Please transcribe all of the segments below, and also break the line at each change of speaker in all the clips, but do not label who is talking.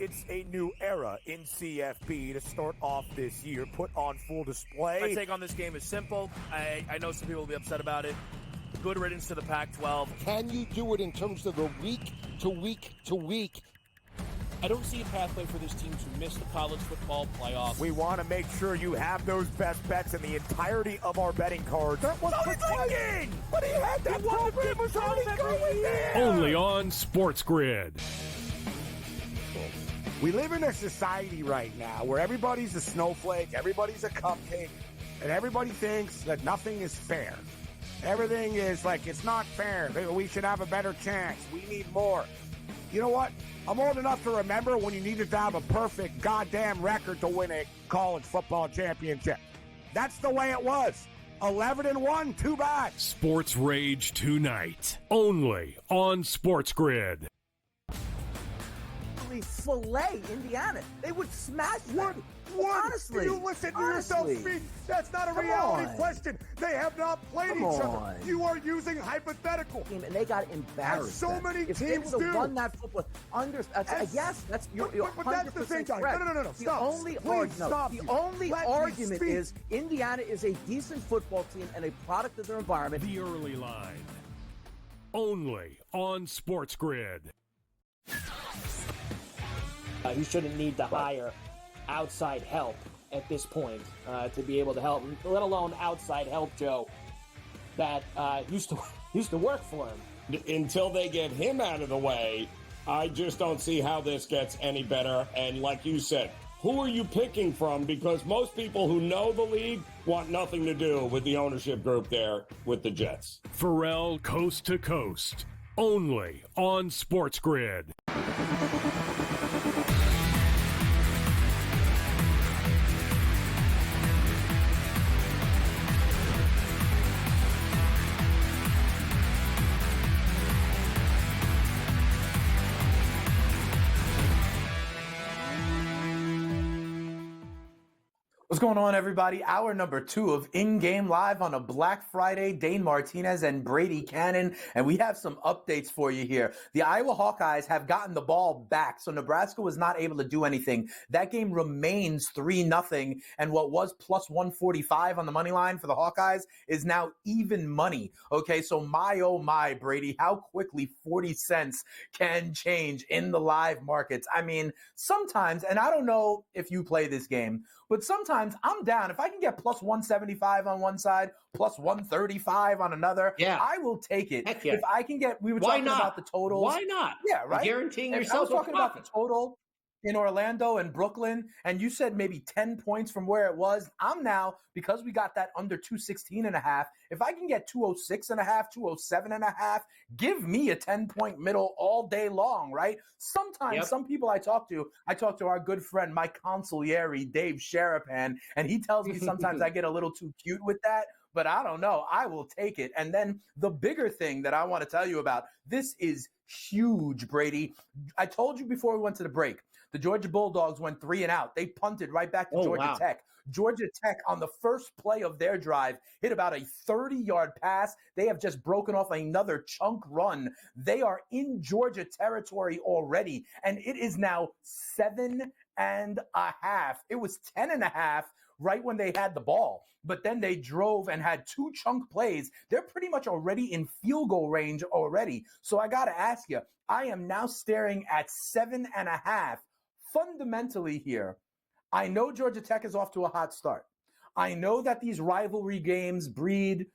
it's a new era in CFP to start off this year, put on full display.
My take on this game is simple. I know some people will be upset about it. Good riddance to the Pac-12.
Can you do it in terms of the week to week to week?
I don't see a pathway for this team to miss the college football playoffs.
We want to make sure you have those best bets in the entirety of our betting cards. That was thinking! But he had that program was already going there!
Only on SportsGrid.
We live in a society right now where everybody's a snowflake, everybody's a cupcake, and everybody thinks that nothing is fair. Everything is like, it's not fair. We should have a better chance. We need more. You know what? I'm old enough to remember when you needed to have a perfect goddamn record to win a college football championship. That's the way it was. 11-1, too bad.
Sports Rage tonight, only on SportsGrid.
Fillet Indiana. They would smash them.
What?
Honestly.
You listen to yourself speak. That's not a reality question. They have not played each other. You are using hypothetical.
And they got embarrassed.
As so many
if
teams
they would
do.
have won that football, yes, that's you're
but that's the thing, Johnny. No.
The only argument is Indiana is a decent football team and a product of their environment.
The early line, only on SportsGrid.
He shouldn't need to hire outside help at this point to be able to help him, let alone outside help, Joe, that used to work for him.
Until they get him out of the way, I just don't see how this gets any better. And like you said, who are you picking from? Because most people who know the league want nothing to do with the ownership group there with the Jets.
Pharrell Coast to Coast, only on SportsGrid.
What's going on, everybody? Hour number 2 of In-Game Live on a Black Friday. Dane Martinez and Brady Cannon, and we have some updates for you here. The Iowa Hawkeyes have gotten the ball back, so Nebraska was not able to do anything. That game remains 3-0, and what was plus 145 on the money line for the Hawkeyes is now even money. Okay, so my, oh my, Brady, how quickly 40 cents can change in the live markets. I mean, sometimes, and I don't know if you play this game, but sometimes I'm down. If I can get plus 175 on one side, plus 135 on another, I will take it.
Heck yeah.
If I can get, we were talking about the totals.
Why not?
Yeah, right?
Guaranteeing
I
yourself
was talking about the total in Orlando and Brooklyn, and you said maybe 10 points from where it was. I'm now, because we got that under 216.5, if I can get 206.5, 207.5, give me a 10-point middle all day long, right? Sometimes some people I talk to our good friend, my consigliere, Dave Sharapan, and he tells me sometimes I get a little too cute with that. But I don't know. I will take it. And then the bigger thing that I want to tell you about, this is huge, Brady. I told you before we went to the break, the Georgia Bulldogs went 3 and out. They punted right back to Georgia Tech. Georgia Tech, on the first play of their drive, hit about a 30-yard pass. They have just broken off another chunk run. They are in Georgia territory already, and it is now 7.5. It was 10.5 right when they had the ball, but then they drove and had 2 chunk plays. They're pretty much already in field goal range already. So I got to ask you, I am now staring at 7.5. Fundamentally here, I know Georgia Tech is off to a hot start. I know that these rivalry games breed,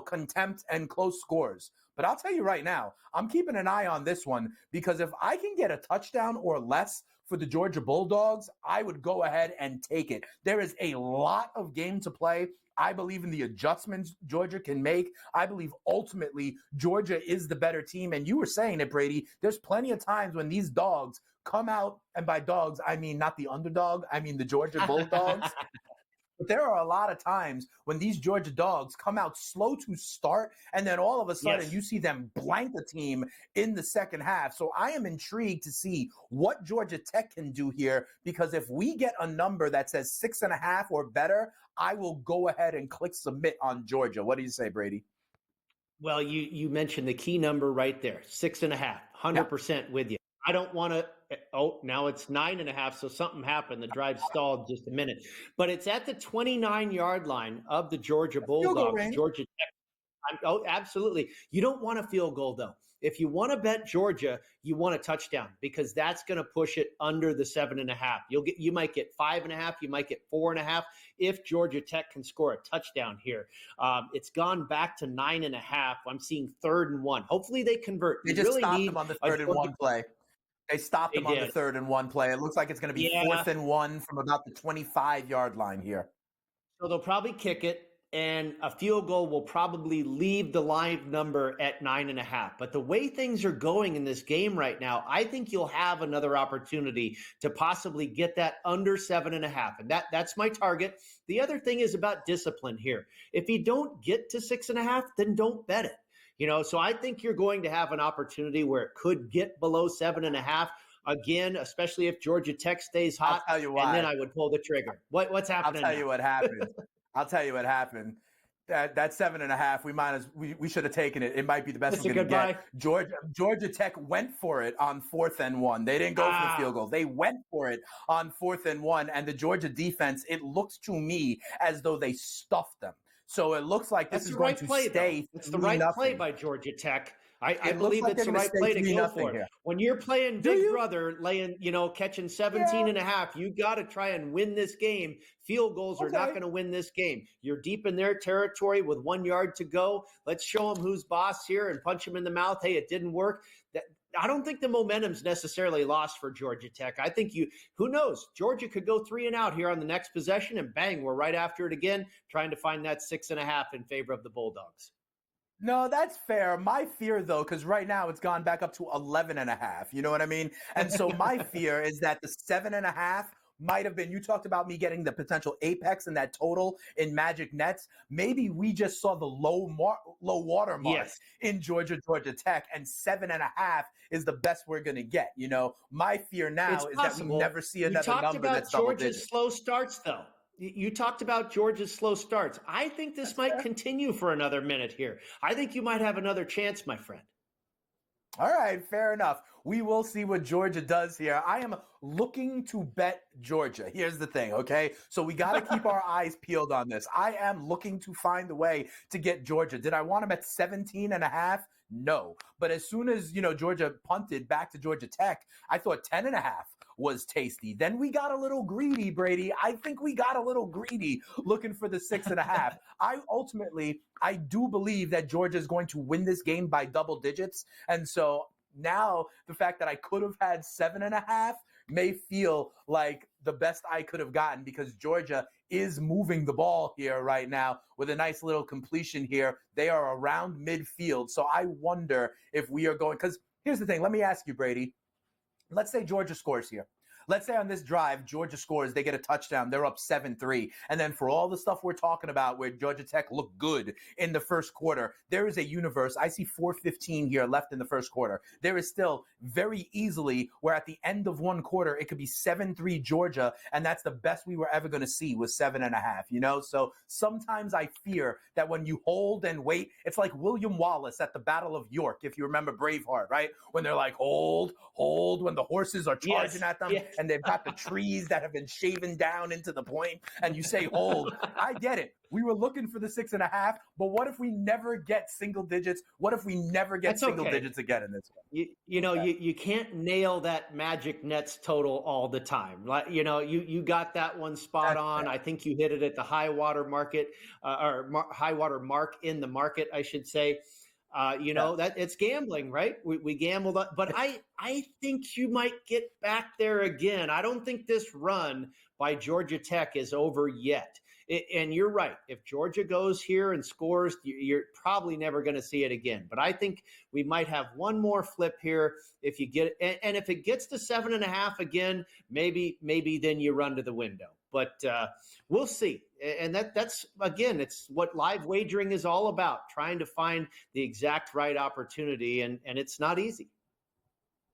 contempt and close scores. But I'll tell you right now, I'm keeping an eye on this one, because if I can get a touchdown or less for the Georgia Bulldogs, I would go ahead and take it. There is a lot of game to play. I believe in the adjustments Georgia can make. I believe ultimately Georgia is the better team. And you were saying it, Brady, there's plenty of times when these dogs come out, and by dogs, I mean not the underdog, I mean the Georgia Bulldogs. But there are a lot of times when these Georgia dogs come out slow to start, and then all of a sudden you see them blank the team in the second half. So I am intrigued to see what Georgia Tech can do here, because if we get a number that says 6.5 or better, I will go ahead and click submit on Georgia. What do you say, Brady?
Well, you mentioned the key number right there, 6.5, 100% with you. I don't want to
now it's 9.5. So something happened. The drive stalled just a minute, but it's at the 29-yard line of the Georgia Bulldogs. Georgia Tech. Oh, absolutely. You don't want a field goal though. If you want to bet Georgia, you want a touchdown because that's going to push it under the 7.5. You might get 5.5. You might get 4.5 if Georgia Tech can score a touchdown here. It's gone back to 9.5. I'm seeing 3rd and 1. Hopefully they convert.
They just stopped them on the 3rd and 1 play. They stopped them on the 3rd and 1 play. It looks like it's going to be 4th and 1 from about the 25-yard line here.
So they'll probably kick it. And a field goal will probably leave the live number at 9.5. But the way things are going in this game right now, I think you'll have another opportunity to possibly get that under 7.5. And that's my target. The other thing is about discipline here. If you don't get to 6.5, then don't bet it. So I think you're going to have an opportunity where it could get below 7.5. Again, especially if Georgia Tech stays hot.
I'll tell you why.
And then I would pull the trigger. What's happening?
I'll tell you what happened. I'll tell you what happened. That 7.5, we should have taken it. It might be the best we're going to get. Georgia Tech went for it on 4th and 1. They didn't go for the field goal. They went for it on 4th and 1. And the Georgia defense, it looks to me as though they stuffed them. So it looks like this is going to stay.
It's the right play by Georgia Tech. I believe it's the right play to go for it. When you're playing Big Brother, catching 17.5, you got to try and win this game. Field goals are not going to win this game. You're deep in their territory with 1 yard to go. Let's show them who's boss here and punch them in the mouth. Hey, it didn't work. I don't think the momentum's necessarily lost for Georgia Tech. I think who knows? Georgia could go 3 and out here on the next possession, and bang, we're right after it again, trying to find that 6.5 in favor of the Bulldogs.
No, that's fair. My fear, though, because right now it's gone back up to 11.5. You know what I mean? And so my fear is that the 7.5 might have been, you talked about me getting the potential apex and that total in Magic Nets. Maybe we just saw the low water mark in Georgia Tech, and 7.5 is the best we're going to get. My fear now is that we never see another number that's double digits.
Georgia's slow starts, though. You talked about Georgia's slow starts. I think this might continue for another minute here. I think you might have another chance, my friend.
All right, fair enough. We will see what Georgia does here. I am looking to bet Georgia. Here's the thing, okay? So we got to keep our eyes peeled on this. I am looking to find a way to get Georgia. Did I want them at 17.5? No. But as soon as, Georgia punted back to Georgia Tech, I thought 10.5 was tasty. Then we got a little greedy, Brady. I think we got a little greedy looking for the 6.5. I do believe that Georgia is going to win this game by double digits. And so now the fact that I could have had 7.5 may feel like the best I could have gotten, because Georgia is moving the ball here right now with a nice little completion here. They are around midfield. So I wonder if we are going, because here's the thing. Let me ask you, Brady. Let's say Georgia scores here. Let's say on this drive, Georgia scores, they get a touchdown, they're up 7-3. And then for all the stuff we're talking about where Georgia Tech looked good in the first quarter, there is a universe. I see 4:15 here left in the first quarter. There is still very easily where at the end of one quarter, it could be 7-3 Georgia, and that's the best we were ever going to see was 7.5, So sometimes I fear that when you hold and wait, it's like William Wallace at the Battle of York, if you remember Braveheart, right? When they're like, hold, when the horses are charging at them. Yes. And they've got the trees that have been shaven down into the point, and you say, hold. I get it. We were looking for the 6.5, but what if we never get single digits? What if we never get single digits again in this one?
You can't nail that Magic Nets total all the time. You got that one spot on. Fair. I think you hit it at the high water market, high water mark in the market, I should say. That it's gambling, right? We gambled, but I think you might get back there again. I don't think this run by Georgia Tech is over yet. And you're right. If Georgia goes here and scores, you're probably never going to see it again. But I think we might have one more flip here if you get it. And if it gets to 7.5 again, maybe then you run to the window. But we'll see. And that's, again, it's what live wagering is all about, trying to find the exact right opportunity. And it's not easy.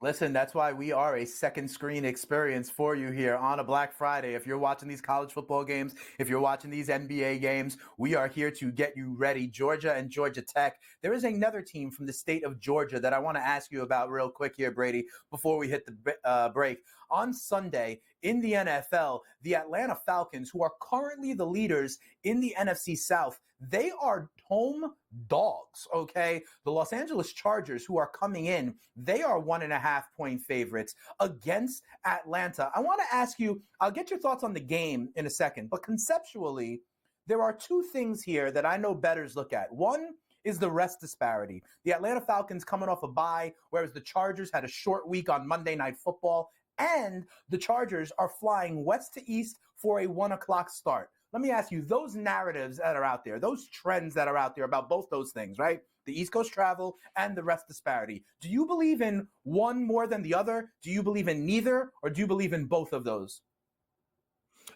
Listen, that's why we are a second screen experience for you here on a Black Friday. If you're watching these college football games, if you're watching these NBA games, we are here to get you ready. Georgia and Georgia Tech. There is another team from the state of Georgia that I want to ask you about real quick here, Brady, before we hit the break. On Sunday in the NFL, the Atlanta Falcons, who are currently the leaders in the NFC South, they are home dogs, okay? The Los Angeles Chargers, who are coming in, they are 1.5-point favorites against Atlanta. I want to ask you, I'll get your thoughts on the game in a second, but conceptually, there are two things here that I know bettors look at. One is the rest disparity. The Atlanta Falcons coming off a bye, whereas the Chargers had a short week on Monday Night Football, and the Chargers are flying west to east for a 1 o'clock start. Let me ask you, those narratives that are out there, those trends that are out there about both those things, right? The East Coast travel and the rest disparity. Do you believe in one more than the other? Do you believe in neither? Or do you believe in both of those?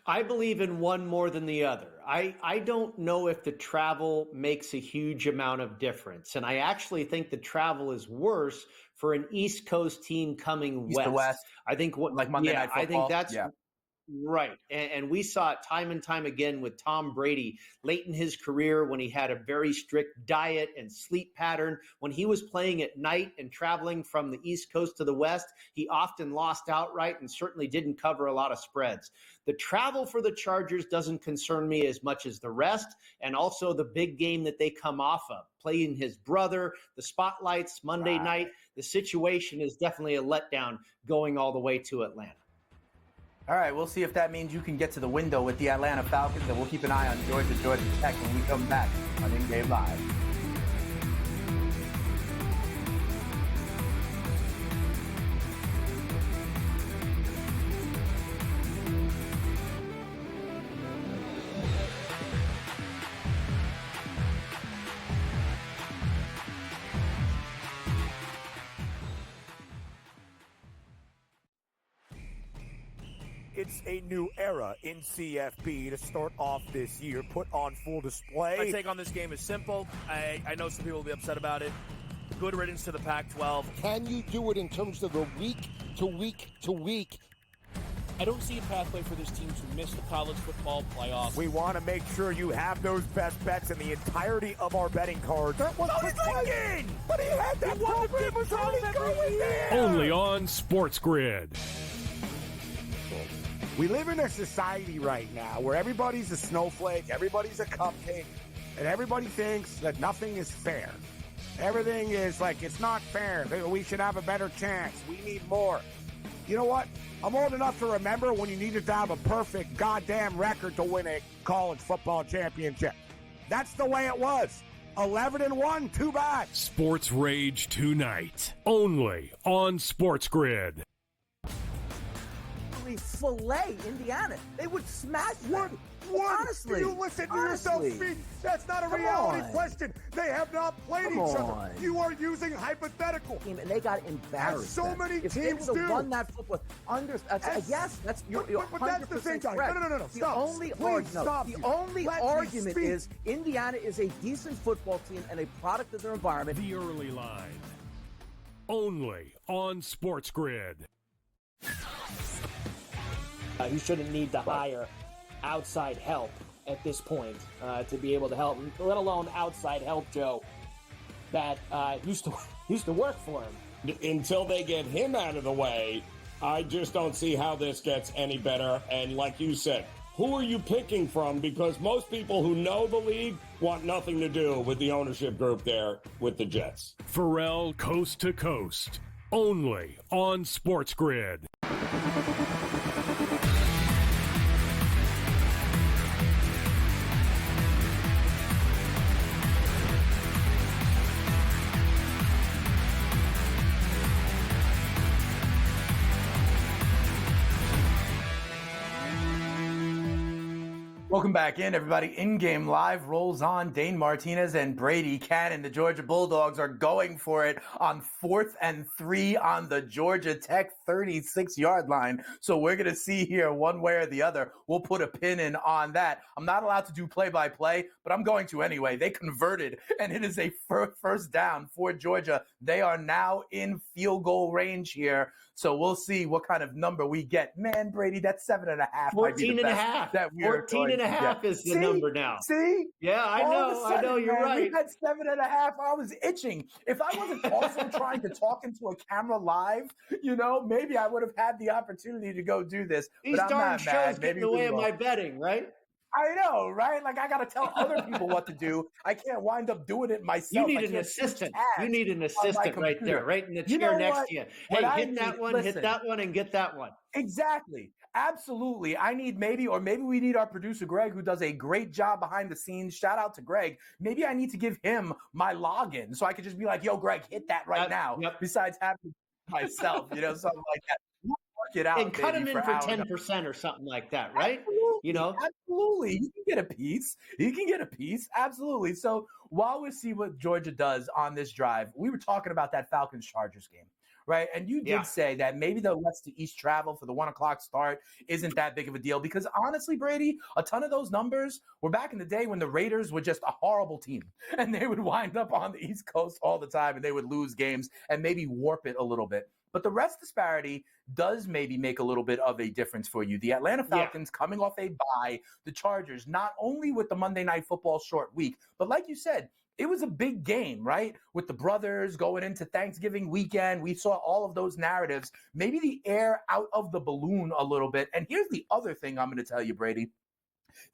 I believe in one more than the other. I don't know if the travel makes a huge amount of difference. And I actually think the travel is worse for an East Coast team coming
East to West.
I think
like Monday Night Football.
I think that's right. And we saw it time and time again with Tom Brady late in his career when he had a very strict diet and sleep pattern. When he was playing at night and traveling from the East Coast to the West, he often lost outright and certainly didn't cover a lot of spreads. The travel for the Chargers doesn't concern me as much as the rest, and also the big game that they come off of, playing his brother, the spotlights Monday night. The situation is definitely a letdown going all the way to Atlanta.
All right, we'll see if that means you can get to the window with the Atlanta Falcons, and we'll keep an eye on Georgia Tech when we come back on In-Game Live.
It's a new era in CFB to start off this year, put on full display.
My take on this game is simple. I know some people will be upset about it. Good riddance to the Pac-12.
Can you do it in terms of the week to week to week?
I don't see a pathway for this team to miss the college football playoffs.
We want to make sure you have those best bets in the entirety of our betting cards. That was thinking! But he had that program was already going there!
Only on SportsGrid.
We live in a society right now where everybody's a snowflake, everybody's a cupcake, and everybody thinks that nothing is fair. Everything is like, it's not fair. We should have a better chance. We need more. You know what? I'm old enough to remember when you needed to have a perfect goddamn record to win a college football championship. That's the way it was. 11-1, too bad.
Sports Rage tonight, only on SportsGrid.
Fillet Indiana. They would smash them. Honestly.
You listen to yourself speak. That's not a reality question. They have not played each other. You are using hypothetical.
And they got embarrassed.
As so many
if
teams
they would have
do.
won that football, yes, that's you're
but that's the thing, guys. No.
The only argument is Indiana is a decent football team and a product of their environment.
The early line, only on SportsGrid.
He shouldn't need to hire outside help at this point to be able to help him, let alone outside help, Joe, that used to work for him.
Until they get him out of the way, I just don't see how this gets any better. And like you said, who are you picking from? Because most people who know the league want nothing to do with the ownership group there with the Jets.
Pharrell Coast to Coast, only on SportsGrid.
Welcome back in, everybody. In-game live rolls on. Dane Martinez and Brady Cannon. The Georgia Bulldogs are going for it on 4th and 3 on the Georgia Tech 36-yard line. So we're going to see here one way or the other. We'll put a pin in on that. I'm not allowed to do play-by-play, but I'm going to anyway. They converted, and it is a first down for Georgia. They are now in field goal range here. So we'll see what kind of number we get. Man, Brady, that's 7.5.
14.5.
That we are
14.5 is the number now.
See?
Yeah, I know. You're right.
We had 7.5. I was itching. If I wasn't also trying to talk into a camera live, maybe I would have had the opportunity to go do this.
These
but I'm
darn
not
shows
mad.
get in the way of my betting, right?
I know, right? Like, I got to tell other people what to do. I can't wind up doing it myself.
You need an assistant. You need an assistant right there, right in the chair next to you. Hey, hit that one, and get that one.
Exactly. Absolutely. I need maybe we need our producer, Greg, who does a great job behind the scenes. Shout out to Greg. Maybe I need to give him my login so I could just be like, yo, Greg, hit that right now.
Yep.
Besides having myself, something like that. Work it out,
and cut him in for 10% or something like that, right?
Absolutely. You can get a piece. Absolutely. So while we see what Georgia does on this drive, we were talking about that Falcons-Chargers game. Right. And you did say that maybe the west to east travel for the 1:00 start isn't that big of a deal because honestly, Brady, a ton of those numbers were back in the day when the Raiders were just a horrible team and they would wind up on the East Coast all the time and they would lose games and maybe warp it a little bit. But the rest disparity does maybe make a little bit of a difference for you. The Atlanta Falcons coming off a bye, the Chargers, not only with the Monday Night Football short week, but like you said, it was a big game, right? With the brothers going into Thanksgiving weekend. We saw all of those narratives. Maybe the air out of the balloon a little bit. And here's the other thing I'm going to tell you, Brady.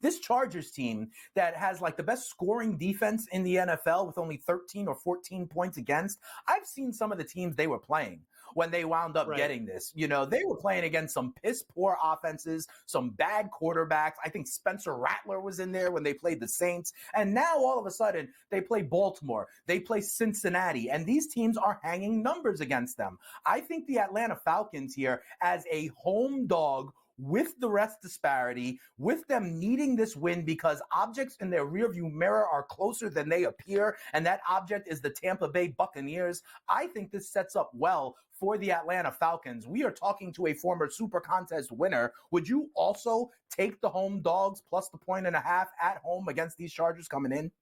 This Chargers team that has like the best scoring defense in the NFL with only 13 or 14 points against, I've seen some of the teams they were playing when they wound up getting this. They were playing against some piss-poor offenses, some bad quarterbacks. I think Spencer Rattler was in there when they played the Saints. And now all of a sudden they play Baltimore, they play Cincinnati, and these teams are hanging numbers against them. I think the Atlanta Falcons here as a home dog with the rest disparity, with them needing this win because objects in their rearview mirror are closer than they appear, and that object is the Tampa Bay Buccaneers. I think this sets up well for the Atlanta Falcons. We are talking to a former Super Contest winner. Would you also take the home dogs plus the 1.5 at home against these Chargers coming in?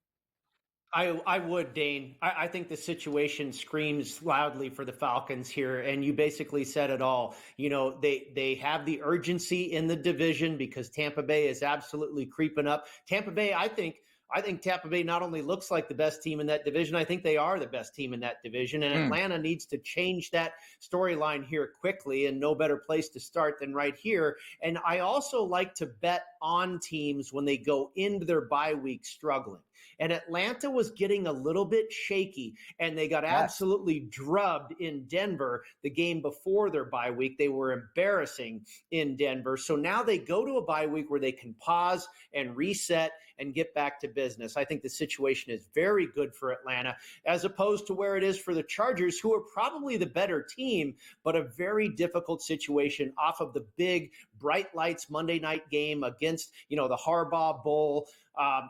I would, Dane. I think the situation screams loudly for the Falcons here, and you basically said it all. They have the urgency in the division because Tampa Bay is absolutely creeping up. Tampa Bay, I think Tampa Bay not only looks like the best team in that division, I think they are the best team in that division. And Atlanta needs to change that storyline here quickly, and no better place to start than right here. And I also like to bet on teams when they go into their bye week struggling. And Atlanta was getting a little bit shaky, and they got absolutely drubbed in Denver the game before their bye week. They were embarrassing in Denver. So now they go to a bye week where they can pause and reset and get back to business. I think the situation is very good for Atlanta as opposed to where it is for the Chargers, who are probably the better team, but a very difficult situation off of the big bright lights Monday night game against, the Harbaugh Bowl.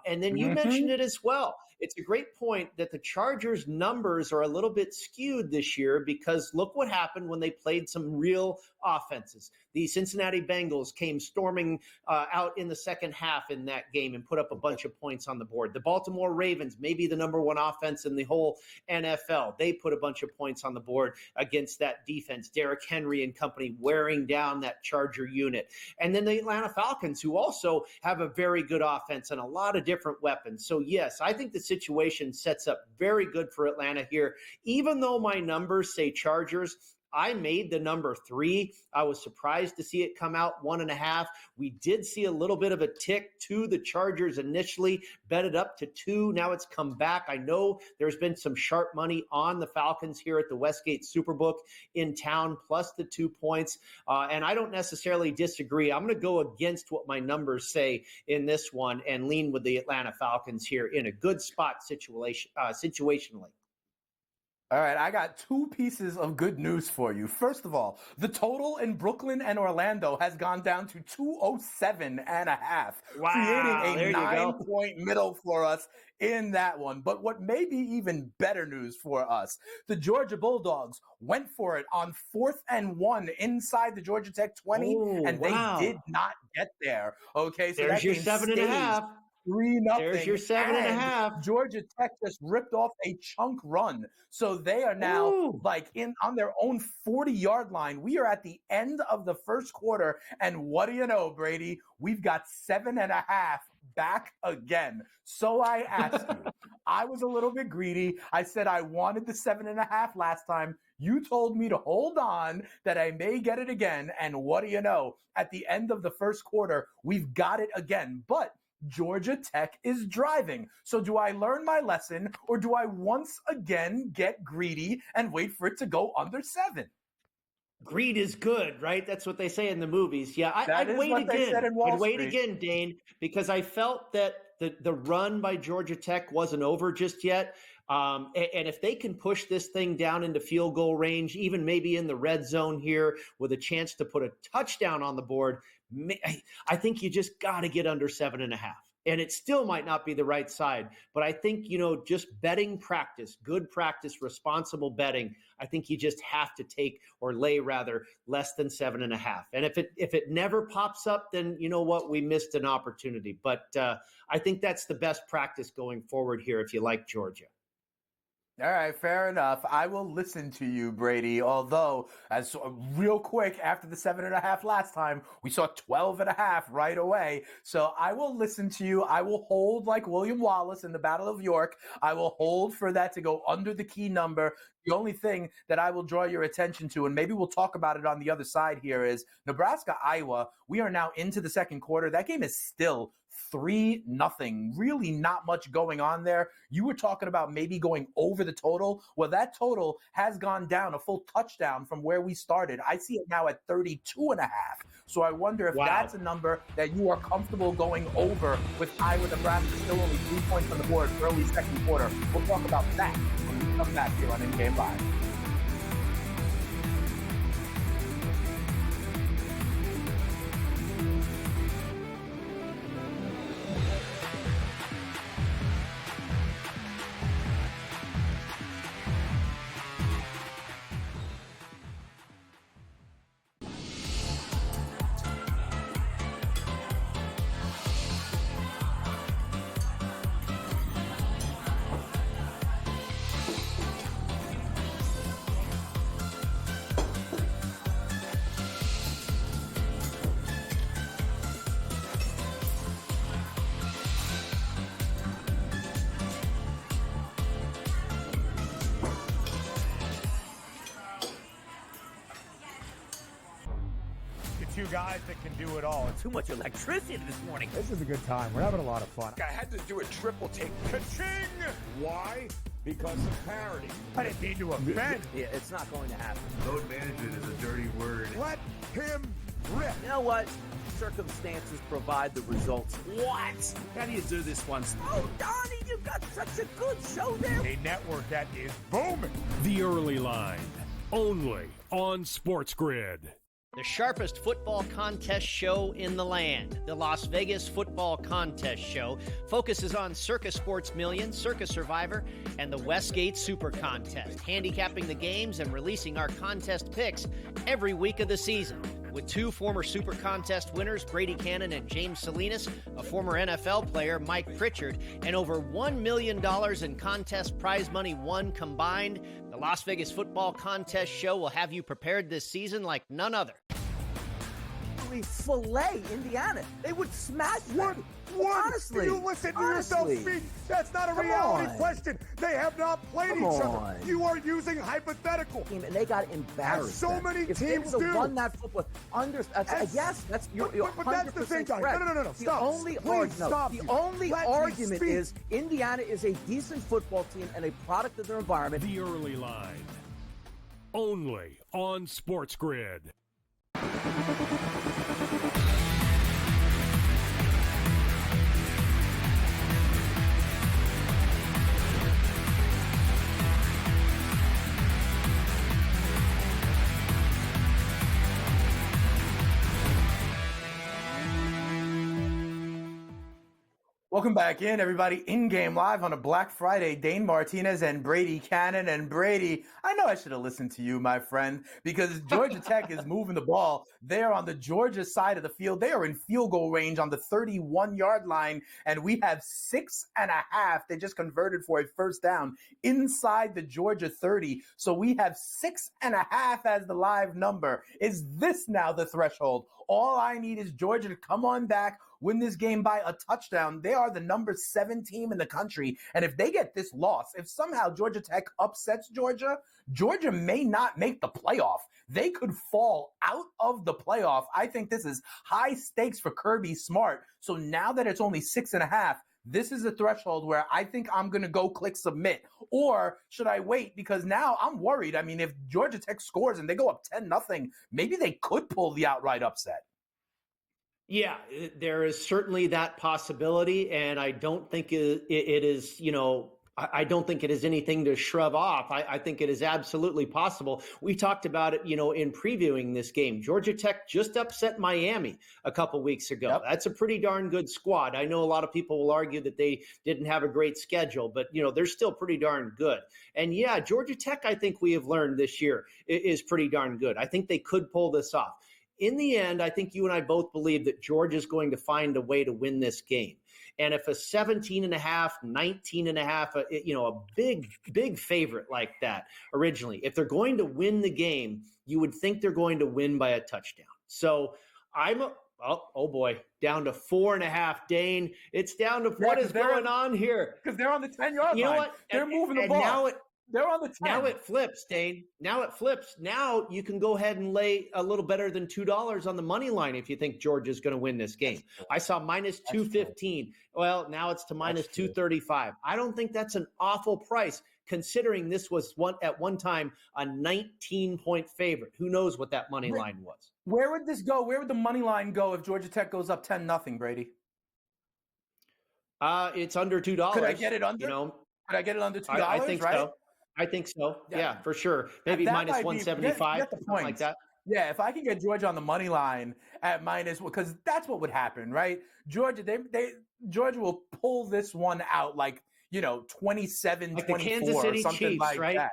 And then you mentioned it as well. It's a great point that the Chargers numbers are a little bit skewed this year because look what happened when they played some real offenses. The Cincinnati Bengals came storming out in the second half in that game and put up a bunch of points on the board. The Baltimore Ravens, maybe the number one offense in the whole NFL, they put a bunch of points on the board against that defense. Derrick Henry and company wearing down that Charger unit. And then the Atlanta Falcons, who also have a very good offense and a lot of different weapons. So yes, I think the situation sets up very good for Atlanta here. Even though my numbers say Chargers, I made the number 3. I was surprised to see it come out 1.5. We did see a little bit of a tick to the Chargers initially, bet it up to 2. Now it's come back. I know there's been some sharp money on the Falcons here at the Westgate Superbook in town, plus the 2 points. And I don't necessarily disagree. I'm going to go against what my numbers say in this one and lean with the Atlanta Falcons here in a good spot situationally.
All right, I got two pieces of good news for you. First of all, the total in Brooklyn and Orlando has gone down to 207.5, creating a 9-point middle for us in that one. But what may be even better news for us, the Georgia Bulldogs went for it on 4th and 1 inside the Georgia Tech 20, they did not get there. Okay, so
there's your 7.5.
3-0.
There's your 7.5.
Georgia Tech just ripped off a chunk run. So they are now on their own 40-yard line. We are at the end of the first quarter. And what do you know, Brady? We've got 7.5 back again. So I asked you, I was a little bit greedy. I said I wanted the 7.5 last time. You told me to hold on, that I may get it again. And what do you know? At the end of the first quarter, we've got it again. But Georgia Tech is driving. So do I learn my lesson, or do I once again get greedy and wait for it to go under 7?
Greed is good, right? That's what they say in the movies. Yeah, I'd wait again, Dane, because I felt that the run by Georgia Tech wasn't over just yet. And if they can push this thing down into field goal range, even maybe in the red zone here with a chance to put a touchdown on the board, I think you just got to get under 7.5. And it still might not be the right side. But I think, just betting practice, good practice, responsible betting, I think you just have to take, or lay rather, less than 7.5. And if it never pops up, then you know what? We missed an opportunity. But I think that's the best practice going forward here if you like Georgia.
All right, fair enough. I will listen to you, Brady. Although, as real quick, after the 7.5 last time, we saw 12.5 right away. So I will listen to you. I will hold like William Wallace in the Battle of York. I will hold for that to go under the key number. The only thing that I will draw your attention to, and maybe we'll talk about it on the other side here, is Nebraska-Iowa. We are now into the second quarter. That game is still 3-0. Really not much going on there. You were talking about maybe going over the total. Well, that total has gone down a full touchdown from where we started. I see it now at 32.5. So I wonder if that's a number that you are comfortable going over with Iowa, Nebraska still only 3 points on the board early second quarter. We'll talk about that when we come back here on In-Game Live.
Two guys that can do it all.
Too much electricity this morning.
This is a good time. We're having a lot of fun.
I had to do a triple take.
Ka-ching!
Why? Because of parity.
I didn't mean to offend.
Yeah, it's not going to happen.
Load management is a dirty word.
Let him rip.
You know what? Circumstances provide the results.
What? How do you do this once?
Oh, Donnie, you got such a good show there.
A network that is booming.
The Early Line, only on SportsGrid.
The sharpest football contest show in the land, the Las Vegas Football Contest Show, focuses on Circus Sports Million, Circus Survivor, and the Westgate Super Contest, handicapping the games and releasing our contest picks every week of the season. With two former Super Contest winners, Brady Cannon and James Salinas, a former NFL player, Mike Pritchard, and over $1 million in contest prize money won combined, the Las Vegas Football Contest Show will have you prepared this season like none other.
Fillet Indiana. They would smash them. Honestly.
You listen to yourself speak. That's not a reality question. They have not played each other. You are using hypothetical.
And they got embarrassed.
As so many
if
teams
they would have
do.
won that football, yes, that's you're
but that's the thing, guys. No.
The
Stop.
The only argument is Indiana is a decent football team and a product of their environment.
The Early Line, only on SportsGrid.
Welcome back in, everybody. In-game live on a Black Friday. Dane Martinez and Brady Cannon. And Brady, I know I should have listened to you, my friend, because Georgia Tech is moving the ball. They are on the Georgia side of the field. They are in field goal range on the 31-yard line, and we have 6.5. They just converted for a first down inside the Georgia 30. So we have 6.5 as the live number. Is this now the threshold? All I need is Georgia to come on back, win this game by a touchdown. They are the number 7 team in the country. And if they get this loss, if somehow Georgia Tech upsets Georgia, Georgia may not make the playoff. They could fall out of the playoff. I think this is high stakes for Kirby Smart. So now that it's only 6.5, this is a threshold where I think I'm going to go click submit. Or should I wait? Because now I'm worried. I mean, if Georgia Tech scores and they go up 10-0, maybe they could pull the outright upset.
Yeah, there is certainly that possibility, and I don't think it is, I don't think it is anything to shrug off. I think it is absolutely possible. We talked about it, in previewing this game. Georgia Tech just upset Miami a couple weeks ago. Yep. That's a pretty darn good squad. I know a lot of people will argue that they didn't have a great schedule, but, they're still pretty darn good. And yeah, Georgia Tech, I think we have learned this year, is pretty darn good. I think they could pull this off. In the end, I think you and I both believe that Georgia is going to find a way to win this game. And if a 17.5, 19.5, a big favorite like that originally, if they're going to win the game, you would think they're going to win by a touchdown. So oh boy, down to 4.5, Dane. It's down to what is going on here?
Because they're on the 10-yard line.
You know what?
They're moving the ball. They're on the 10.
Now it flips, Dane. Now it flips. Now you can go ahead and lay a little better than $2 on the money line if you think Georgia's going to win this game. I saw minus 215. Well, now it's to minus 235. I don't think that's an awful price, considering this was at one time a 19-point favorite. Who knows what that money line was?
Where would this go? Where would the money line go if Georgia Tech goes up 10-0, Brady?
It's under $2.
Could I get it under? Could I get it under $2?
I think
right?
so. I think so. Yeah, for sure. Maybe minus 175, something like that.
Yeah, if I can get Georgia on the money line at minus, because that's what would happen, right? Georgia, Georgia will pull this one out like 27-24
like the Kansas City
or something
Chiefs,
like
right?
that.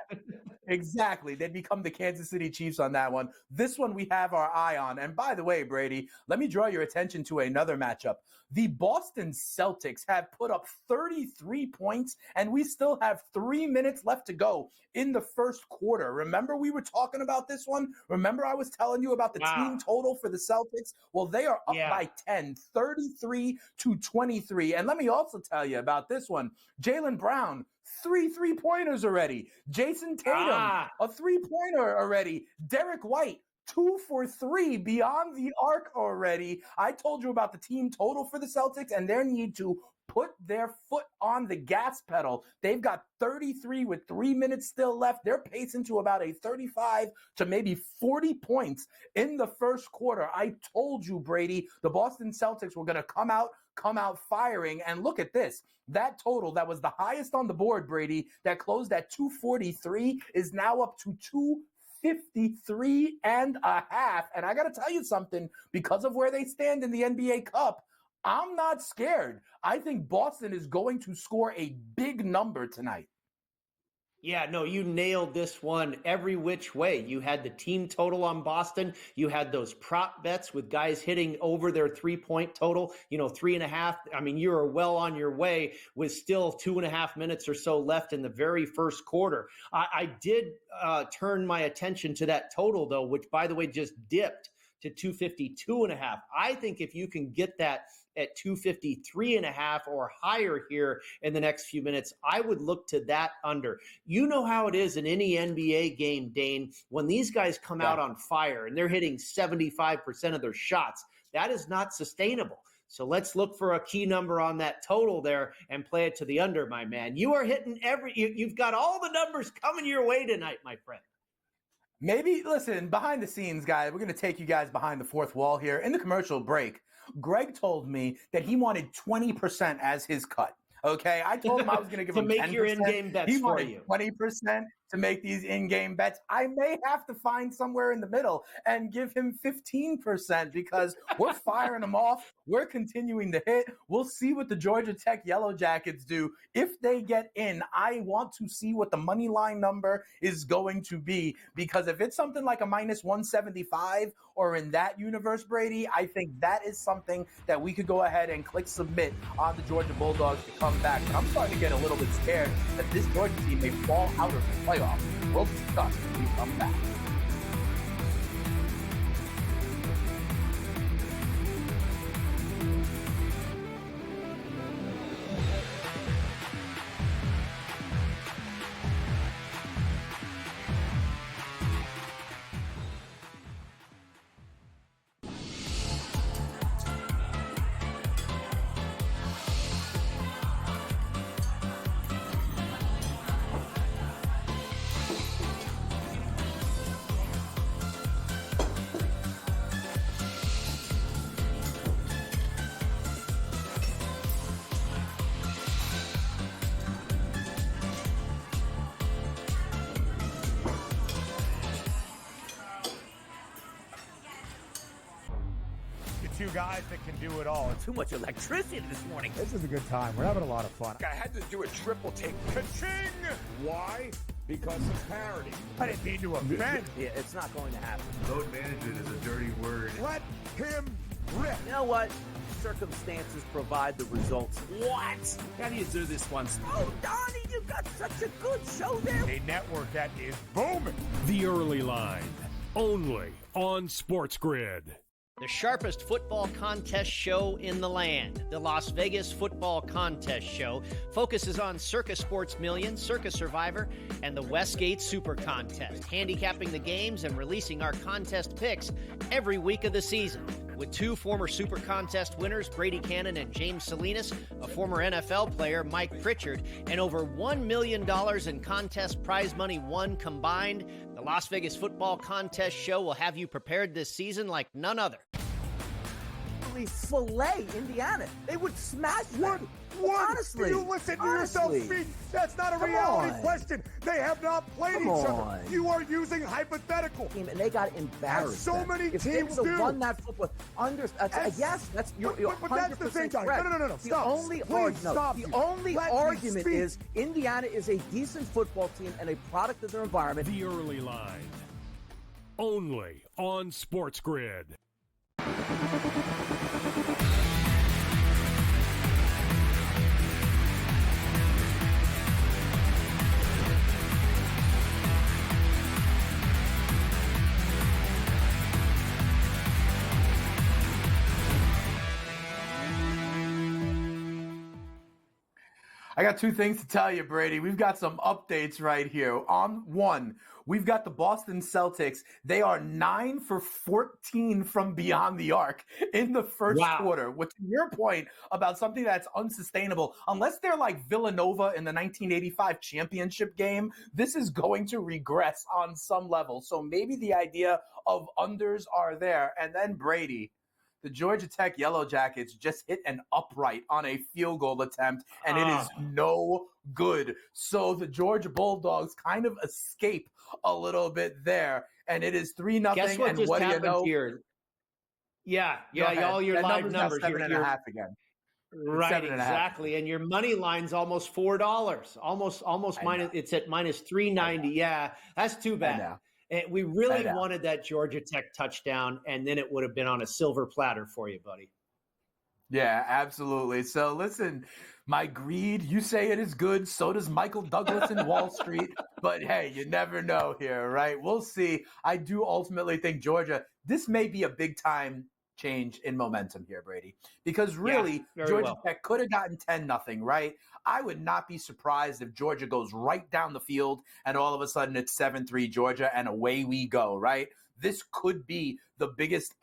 Exactly. They'd become the Kansas City Chiefs on that one. This one we have our eye on. And by the way, Brady, let me draw your attention to another matchup. The Boston Celtics have put up 33 points, and we still have 3 minutes left to go in the first quarter. Remember we were talking about this one? Remember I was telling you about the team total for the Celtics? Well, they are up by 10, 33-23. And let me also tell you about this one. Jaylen Brown, 3 3-pointers already. Jason Tatum, a 3-pointer already. Derek White, 2 for 3 beyond the arc already. I told you about the team total for the Celtics and their need to put their foot on the gas pedal. They've got 33 with 3 minutes still left. They're pacing to about a 35 to maybe 40 points in the first quarter. I told you, Brady, the Boston Celtics were going to come out firing. And look at this. That total that was the highest on the board, Brady, that closed at 243 is now up to 253.5. And I got to tell you something, because of where they stand in the NBA Cup, I'm not scared. I think Boston is going to score a big number tonight.
Yeah, no, you nailed this one every which way. You had the team total on Boston. You had those prop bets with guys hitting over their 3-point total, 3.5. I mean, you are well on your way with still 2.5 minutes or so left in the very first quarter. I did turn my attention to that total, though, which, by the way, just dipped to 252.5. I think if you can get that at 253.5 or higher here in the next few minutes, I would look to that under. You know how it is in any NBA game, Dane, when these guys come out on fire and they're hitting 75% of their shots, that is not sustainable. So let's look for a key number on that total there and play it to the under, my man. You are hitting you've got all the numbers coming your way tonight, my friend.
Maybe, listen, behind the scenes, guys, we're going to take you guys behind the fourth wall here. In the commercial break, Greg told me that he wanted 20% as his cut. Okay, I told him I was going to give him 10%.
To make your in-game bets
he
for
wanted
you.
20%. to make these in-game bets, I may have to find somewhere in the middle and give him 15% because we're firing them off. We're continuing to hit. We'll see what the Georgia Tech Yellow Jackets do. If they get in, I want to see what the money line number is going to be, because if it's something like a minus 175 or in that universe, Brady, I think that is something that we could go ahead and click submit on the Georgia Bulldogs to come back. But I'm starting to get a little bit scared that this Georgia team may fall out of the playoffs. We'll discuss when we come back.
Two guys that can do it all.
Too much electricity this morning.
This is a good time. We're having a lot of fun.
I had to do a triple take.
Ka-ching!
Why? Because of parity.
I didn't mean to offend.
Yeah, it's not going to happen.
Load management is a dirty word.
Let him rip.
You know what? Circumstances provide the results.
What? How do you do this one?
Oh, Donnie, you got such a good show there.
A network that is booming.
The Early Line, only on SportsGrid.
The sharpest football contest show in the land, the Las Vegas Football Contest Show, focuses on Circus Sports Million, Circus Survivor, and the Westgate Super Contest, handicapping the games and releasing our contest picks every week of the season. With two former Super Contest winners, Brady Cannon and James Salinas, a former NFL player, Mike Pritchard, and over $1 million in contest prize money won combined, the Las Vegas Football Contest Show will have you prepared this season like none other.
Slay Indiana. They would smash them.
What?
Honestly.
Do you listen to yourself speak? That's not a reality question. They have not played each other. You are using hypothetical.
And they got embarrassed.
As so many
if
teams
they
do.
Won that football. Yes, that's you're
but that's the thing, Donnie. No.
The only argument is Indiana is a decent football team and a product of their environment.
The Early Line, only on SportsGrid.
I got two things to tell you, Brady. We've got some updates right here. On one, we've got the Boston Celtics. They are 9 for 14 from beyond the arc in the first quarter. With your point about something that's unsustainable, unless they're like Villanova in the 1985 championship game, this is going to regress on some level. So maybe the idea of unders are there. And then Brady, the Georgia Tech Yellow Jackets just hit an upright on a field goal attempt, and it is no good. So the Georgia Bulldogs kind of escape a little bit there, and it is 3-0.
Guess what
and
just
what do you
happened
know?
here? Yeah, all your
that
live numbers.
7.5 again.
Right, exactly. And your money line's almost $4. Almost minus. It's at minus 390. Yeah, that's too bad. And we really wanted that Georgia Tech touchdown, and then it would have been on a silver platter for you, buddy.
Yeah, absolutely. So listen, my greed, you say it is good. So does Michael Douglas in Wall Street. But hey, you never know here, right? We'll see. I do ultimately think Georgia, this may be a big time change in momentum here, Brady, because really Georgia Tech could have gotten 10-0, right? I would not be surprised if Georgia goes right down the field and all of a sudden it's 7-3 Georgia and away we go, right? This could be the biggest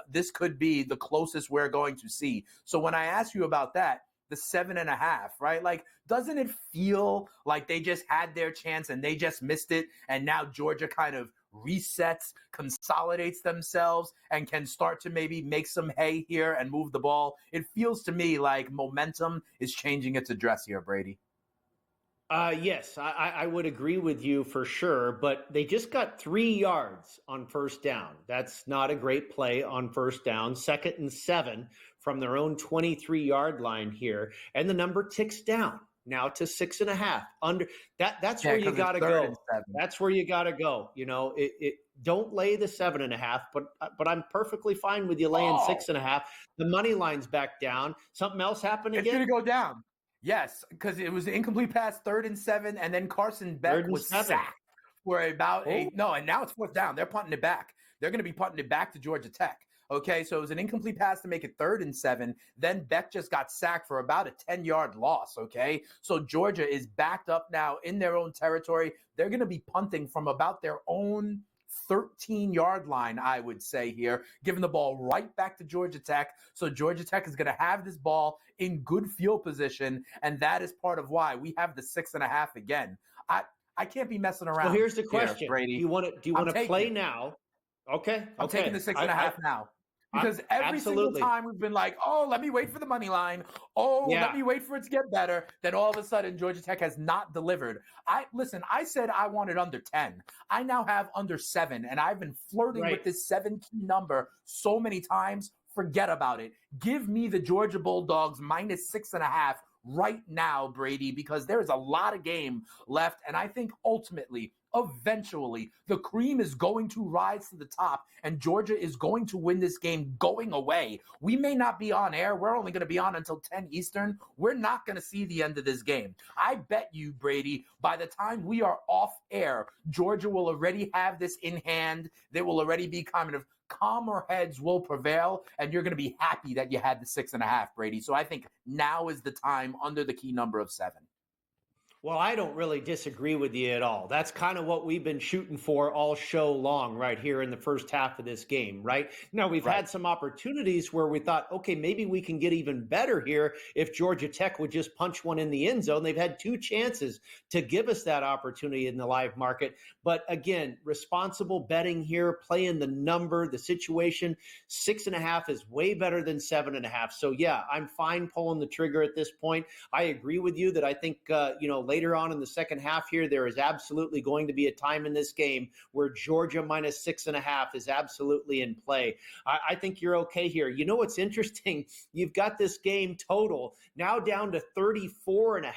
this could be the closest we're going to see. So when I ask you about that, the 7.5, right? Like, doesn't it feel like they just had their chance and they just missed it? And now Georgia kind of resets, consolidates themselves, and can start to maybe make some hay here and move the ball. It feels to me like momentum is changing its address here, Brady.
Yes, I would agree with you for sure, but they just got 3 yards on first down. That's not a great play on first down. 2nd and 7 from their own 23-yard line here, and the number ticks down now to 6.5. Under that's where you got to go. That's where you got to go. You know, don't lay the 7.5, but I'm perfectly fine with you laying 6.5. The money line's back down. Something else happened again?
It's going to go down. Yes, because it was an incomplete pass, 3rd and 7, and then Carson Beck was sacked for about and now it's 4th down. They're punting it back. They're going to be punting it back to Georgia Tech. Okay, so it was an incomplete pass to make it 3rd and 7. Then Beck just got sacked for about a 10-yard loss, okay? So Georgia is backed up now in their own territory. They're going to be punting from about their own 13-yard line, I would say here, giving the ball right back to Georgia Tech. So Georgia Tech is going to have this ball in good field position, and that is part of why we have the 6.5 again. I can't be messing around.
Well, here's the question,
here, Brady.
Do you want to play now? Okay.
I'm taking the 6.5 now. Because every single time we've been like, oh, let me wait for the money line. Oh, let me wait for it to get better. Then all of a sudden, Georgia Tech has not delivered. I said I wanted under 10. I now have under 7, and I've been flirting with this 7 key number so many times. Forget about it. Give me the Georgia Bulldogs minus 6.5 right now, Brady, because there is a lot of game left. And I think ultimately, eventually, the cream is going to rise to the top and Georgia is going to win this game going away. We may not be on air. We're only going to be on until 10 Eastern. We're not going to see the end of this game. I bet you, Brady, by the time we are off air, Georgia will already have this in hand. They will already be kind of calmer heads will prevail, and you're going to be happy that you had the 6.5, Brady. So I think now is the time under the key number of 7.
Well, I don't really disagree with you at all. That's kind of what we've been shooting for all show long right here in the first half of this game, right? Now, we've had some opportunities where we thought, okay, maybe we can get even better here if Georgia Tech would just punch one in the end zone. They've had 2 chances to give us that opportunity in the live market. But again, responsible betting here, playing the number, the situation, 6.5 is way better than 7.5. So yeah, I'm fine pulling the trigger at this point. I agree with you that I think, later on in the second half here, there is absolutely going to be a time in this game where Georgia minus 6.5 is absolutely in play. I think you're okay here. You know what's interesting? You've got this game total now down to 34.5.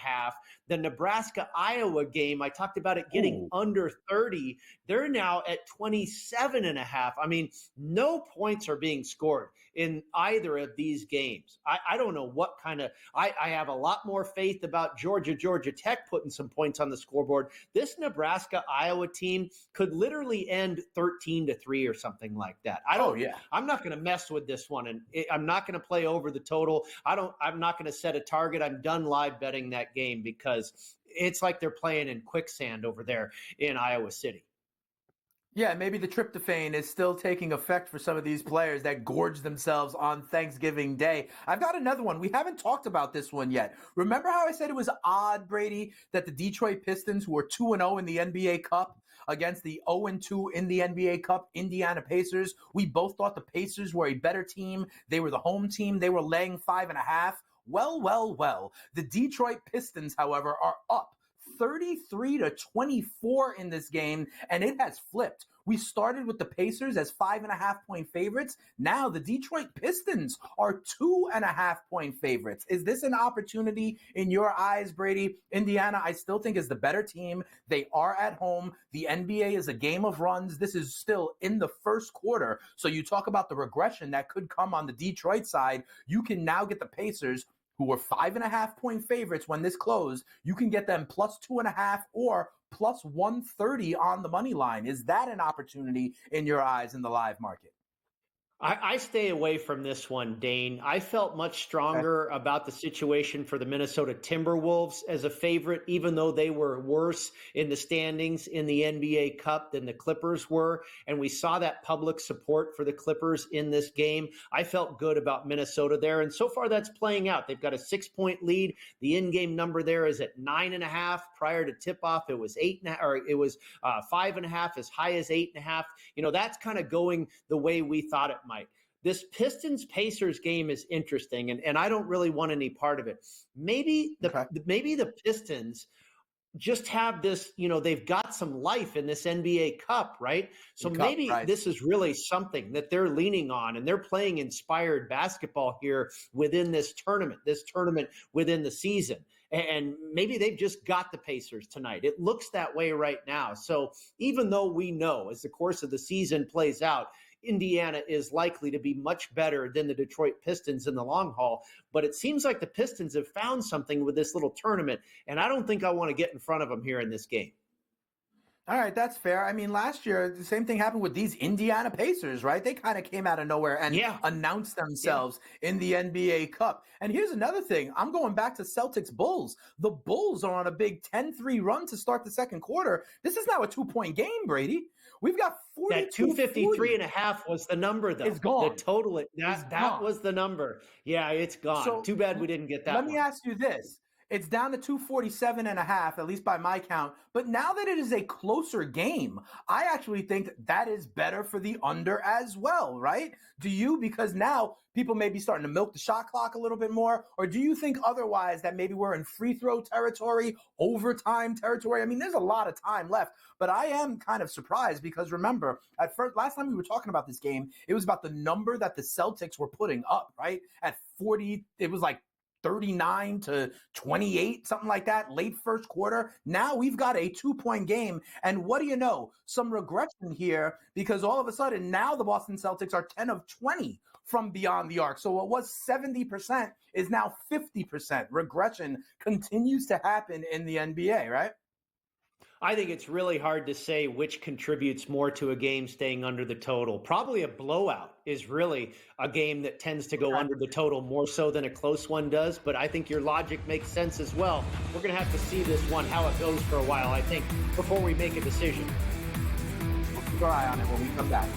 The Nebraska-Iowa game, I talked about it getting under 30. They're now at 27.5. I mean, no points are being scored in either of these games. I don't know what kind of – I have a lot more faith about Georgia Tech putting some points on the scoreboard. This Nebraska-Iowa team could literally end 13-3 or something like that. I'm not going to mess with this one, and I'm not going to play over the total. I'm not going to set a target. I'm done live betting that game because it's like they're playing in quicksand over there in Iowa City.
Yeah, maybe the tryptophan is still taking effect for some of these players that gorge themselves on Thanksgiving Day. I've got another one. We haven't talked about this one yet. Remember how I said it was odd, Brady, that the Detroit Pistons, who were 2-0 in the NBA Cup, against the 0-2 in the NBA Cup Indiana Pacers, we both thought the Pacers were a better team. They were the home team. They were laying 5.5. Well. The Detroit Pistons, however, are up 33-24 in this game, and it has flipped. We started with the Pacers as 5.5-point favorites. Now the Detroit Pistons are 2.5-point favorites. Is this an opportunity in your eyes, Brady? Indiana, I still think, is the better team. They are at home. The NBA is a game of runs. This is still in the first quarter. So you talk about the regression that could come on the Detroit side. You can now get the Pacers, who were 5.5-point favorites when this closed. You can get them plus 2.5 or plus 130 on the money line. Is that an opportunity in your eyes in the live market?
I stay away from this one, Dane. I felt much stronger about the situation for the Minnesota Timberwolves as a favorite, even though they were worse in the standings in the NBA Cup than the Clippers were. And we saw that public support for the Clippers in this game. I felt good about Minnesota there. And so far that's playing out. They've got a 6-point lead. The in-game number there is at 9.5. Prior to tip-off, it was 8.5, or it was 5.5, as high as 8.5. That's kind of going the way we thought it might. This Pistons-Pacers game is interesting, and I don't really want any part of it. Maybe the Pistons just have this, they've got some life in this NBA Cup, right? So maybe this is really something that they're leaning on, and they're playing inspired basketball here within this tournament within the season. And maybe they've just got the Pacers tonight. It looks that way right now. So even though we know as the course of the season plays out, Indiana is likely to be much better than the Detroit Pistons in the long haul. But it seems like the Pistons have found something with this little tournament, and I don't think I want to get in front of them here in this game.
All right, that's fair. I mean, last year, the same thing happened with these Indiana Pacers, right? They kind of came out of nowhere and announced themselves in the NBA Cup. And here's another thing. I'm going back to Celtics Bulls. The Bulls are on a big 10-3 run to start the second quarter. This is now a 2-point game, Brady. We've got 40.
That 253.5 was the number, though.
It's gone.
The total, that was the number. Yeah, it's gone. So, too bad we didn't get that
Let me ask you this. It's down to 247.5, at least by my count. But now that it is a closer game, I actually think that is better for the under as well, right? Do you? Because now people may be starting to milk the shot clock a little bit more. Or do you think otherwise that maybe we're in free throw territory, overtime territory? I mean, there's a lot of time left. But I am kind of surprised because remember, last time we were talking about this game, it was about the number that the Celtics were putting up, right? At 40, it was like 39-28, something like that, late first quarter. Now we've got a 2-point game. And what do you know? Some regression here because all of a sudden now the Boston Celtics are 10 of 20 from beyond the arc. So what was 70% is now 50%. Regression continues to happen in the NBA, right?
I think it's really hard to say which contributes more to a game staying under the total. Probably a blowout is really a game that tends to go under the total more so than a close one does. But I think your logic makes sense as well. We're going to have to see this one, how it goes for a while, I think, before we make a decision.
We'll keep our eye on it when we come back.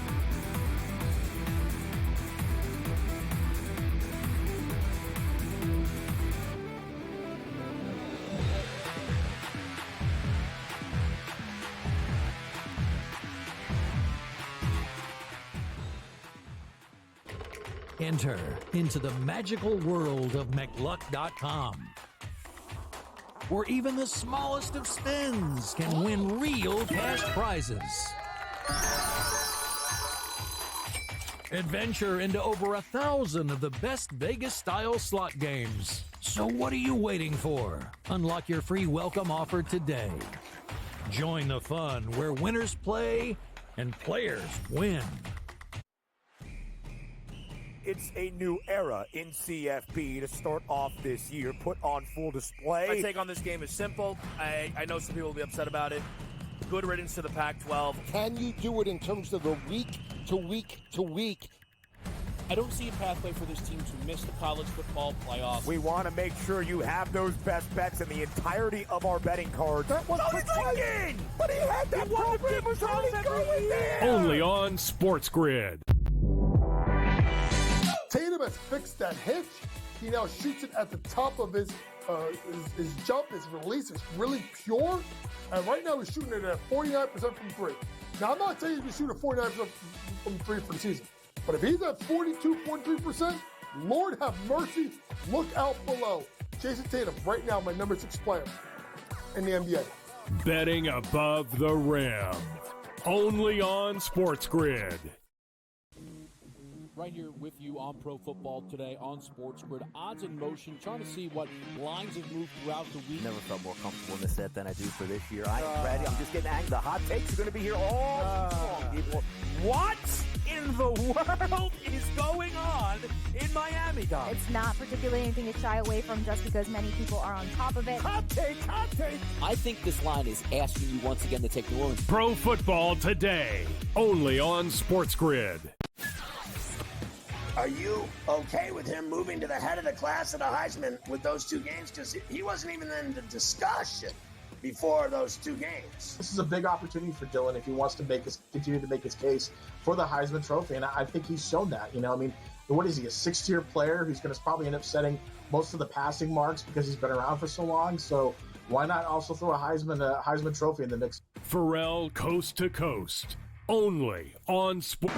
Enter into the magical world of McLuck.com, where even the smallest of spins can win real cash prizes. Adventure into over 1,000 of the best Vegas-style slot games. So what are you waiting for? Unlock your free welcome offer today. Join the fun where winners play and players win.
It's a new era in CFP to start off this year, put on full display.
My take on this game is simple. I know some people will be upset about it. Good riddance to the Pac-12.
Can you do it in terms of the week to week to week?
I don't see a pathway for this team to miss the college football playoffs.
We want to make sure you have those best bets in the entirety of our betting cards. That was thinking! But he had that program was already going there!
Only on SportsGrid.
Tatum has fixed that hitch. He now shoots it at the top of his jump. His release is really pure. And right now he's shooting it at 49% from three. Now, I'm not saying he's going to shoot at 49% from three for the season. But if he's at 42.3%, Lord have mercy, look out below. Jason Tatum, right now, my number 6 player in the NBA.
Betting above the rim. Only on SportsGrid.
Right here with you on Pro Football Today on SportsGrid. Odds in motion, trying to see what lines have moved throughout the week.
Never felt more comfortable in this set than I do for this year. I am ready. I'm just getting angry. The hot takes are going to be here all long, people.
What in the world is going on in Miami, Dom?
It's not particularly anything to shy away from just because many people are on top of it.
Hot take, hot take.
I think this line is asking you once again to take New Orleans.
Pro Football Today. Only on SportsGrid.
Are you okay with him moving to the head of the class of the Heisman with those two games? Because he wasn't even in the discussion before those two games.
This is a big opportunity for Dylan if he wants to continue to make his case for the Heisman Trophy, and I think he's shown that. You know, I mean, what is he, a sixth-tier player who's going to probably end up setting most of the passing marks because he's been around for so long? So why not also throw a Heisman Trophy in the mix?
Pharrell Coast to Coast. Only on Sport.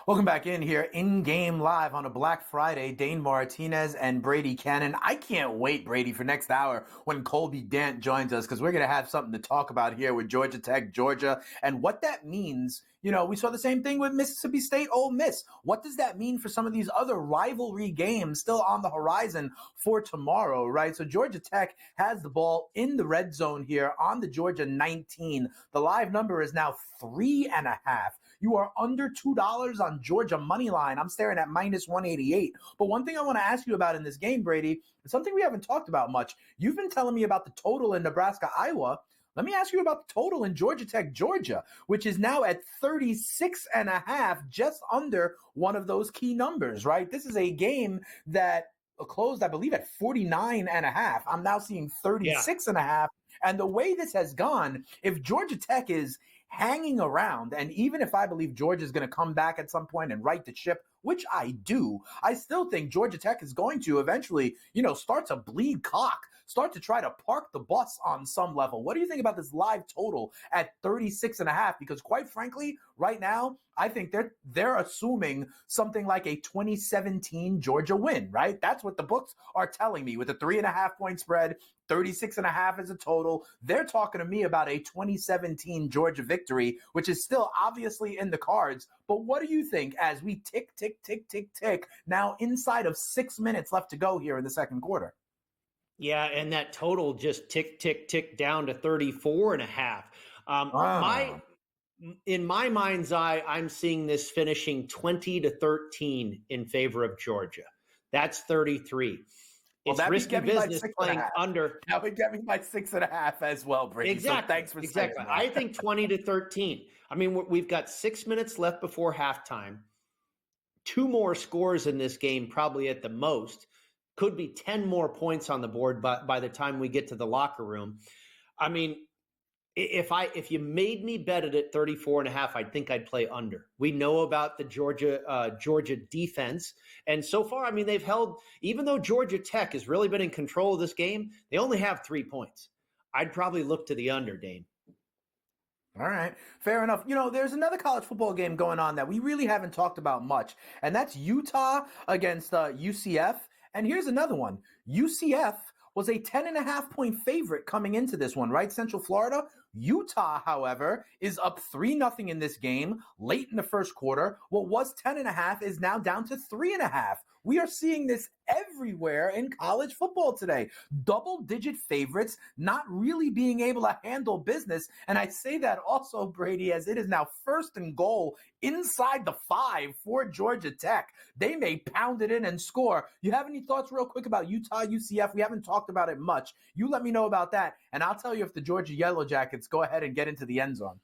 Welcome back in here, in-game live on a Black Friday. Dane Martinez and Brady Cannon. I can't wait, Brady, for next hour when Colby Dant joins us, because we're going to have something to talk about here with Georgia Tech, Georgia, and what that means. You know, we saw the same thing with Mississippi State, Ole Miss. What does that mean for some of these other rivalry games still on the horizon for tomorrow, right? So Georgia Tech has the ball in the red zone here on the Georgia 19. The live number is now 3.5. You are under $2 on Georgia money line. I'm staring at minus 188. But one thing I want to ask you about in this game, Brady, is something we haven't talked about much. You've been telling me about the total in Nebraska, Iowa. Let me ask you about the total in Georgia Tech, Georgia, which is now at 36.5, just under one of those key numbers, right? This is a game that closed, I believe, at 49.5. I'm now seeing 36.5. And the way this has gone, if Georgia Tech is hanging around, and even if I believe Georgia's going to come back at some point and right the ship, which I do, I still think Georgia Tech is going to eventually, start to bleed clock, start to try to park the bus on some level. What do you think about this live total at 36.5? Because quite frankly, right now, I think they're assuming something like a 2017 Georgia win, right? That's what the books are telling me with a 3.5 point spread. 36.5 is a total. They're talking to me about a 2017 Georgia victory, which is still obviously in the cards. But what do you think as we tick, now inside of 6 minutes left to go here in the second quarter?
Yeah, and that total just tick down to 34.5. In my mind's eye, I'm seeing this finishing 20-13 in favor of Georgia. That's 33. It's risky business playing under.
That would get me by 6.5 as well, Brady.
Exactly.
So thanks for saying that.
I think 20-13. I mean, we've got 6 minutes left before halftime. 2 more scores in this game, probably at the most. Could be 10 more points on the board by the time we get to the locker room. I mean, if you made me bet it at 34.5, I think I'd play under. We know about the Georgia defense. And so far, I mean, they've held, even though Georgia Tech has really been in control of this game, they only have 3 points. I'd probably look to the under, Dane.
All right. Fair enough. There's another college football game going on that we really haven't talked about much, and that's Utah against UCF. And here's another one. UCF was a 10.5 point favorite coming into this one, right? Central Florida. Utah, however, is up 3-0 in this game late in the first quarter. What was 10.5 is now down to 3.5. We are seeing this everywhere in college football today. Double-digit favorites not really being able to handle business. And I say that also, Brady, as it is now 1st and goal inside the 5 for Georgia Tech. They may pound it in and score. You have any thoughts real quick about Utah, UCF? We haven't talked about it much. You let me know about that, and I'll tell you if the Georgia Yellow Jackets go ahead and get into the end zone.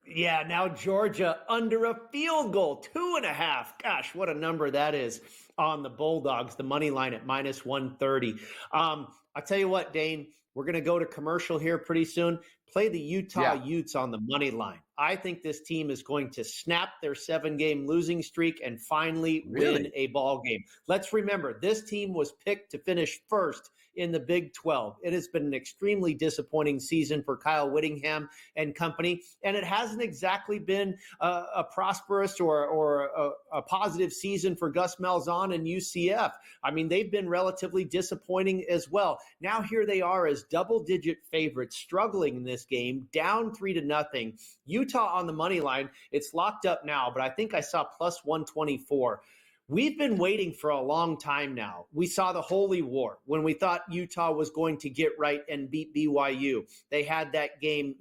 Yeah, now Georgia under a field goal, 2.5. Gosh, what a number that is on the Bulldogs, the money line at minus 130. I'll tell you what, Dane, we're going to go to commercial here pretty soon. Play the Utah Utes on the money line. I think this team is going to snap their 7-game losing streak and finally win a ball game. Let's remember, this team was picked to finish first in the Big 12. It has been an extremely disappointing season for Kyle Whittingham and company, and it hasn't exactly been a prosperous or a positive season for Gus Malzahn and UCF. I mean, they've been relatively disappointing as well. Now here they are as double-digit favorites, struggling in this game, down 3-0. Utah on the money line, it's locked up now, but I think I saw plus 124. We've been waiting for a long time now. We saw the Holy War when we thought Utah was going to get right and beat BYU. They had that game,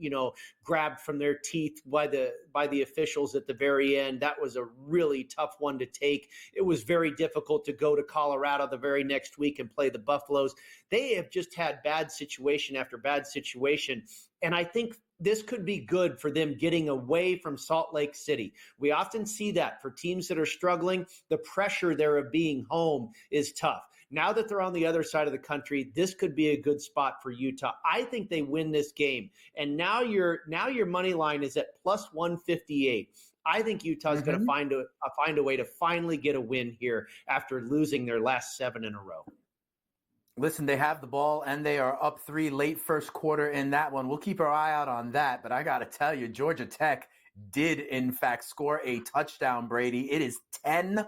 grabbed from their teeth by the officials at the very end. That was a really tough one to take. It was very difficult to go to Colorado the very next week and play the Buffaloes. They have just had bad situation after bad situation. And I think this could be good for them getting away from Salt Lake City. We often see that for teams that are struggling, the pressure there of being home is tough. Now that they're on the other side of the country, this could be a good spot for Utah. I think they win this game. And now your money line is at plus 158. I think Utah's going to find a way to finally get a win here after losing their last 7 in a row.
Listen, they have the ball, and they are up 3 late first quarter in that one. We'll keep our eye out on that, but I got to tell you, Georgia Tech did in fact score a touchdown, Brady. It is 10-0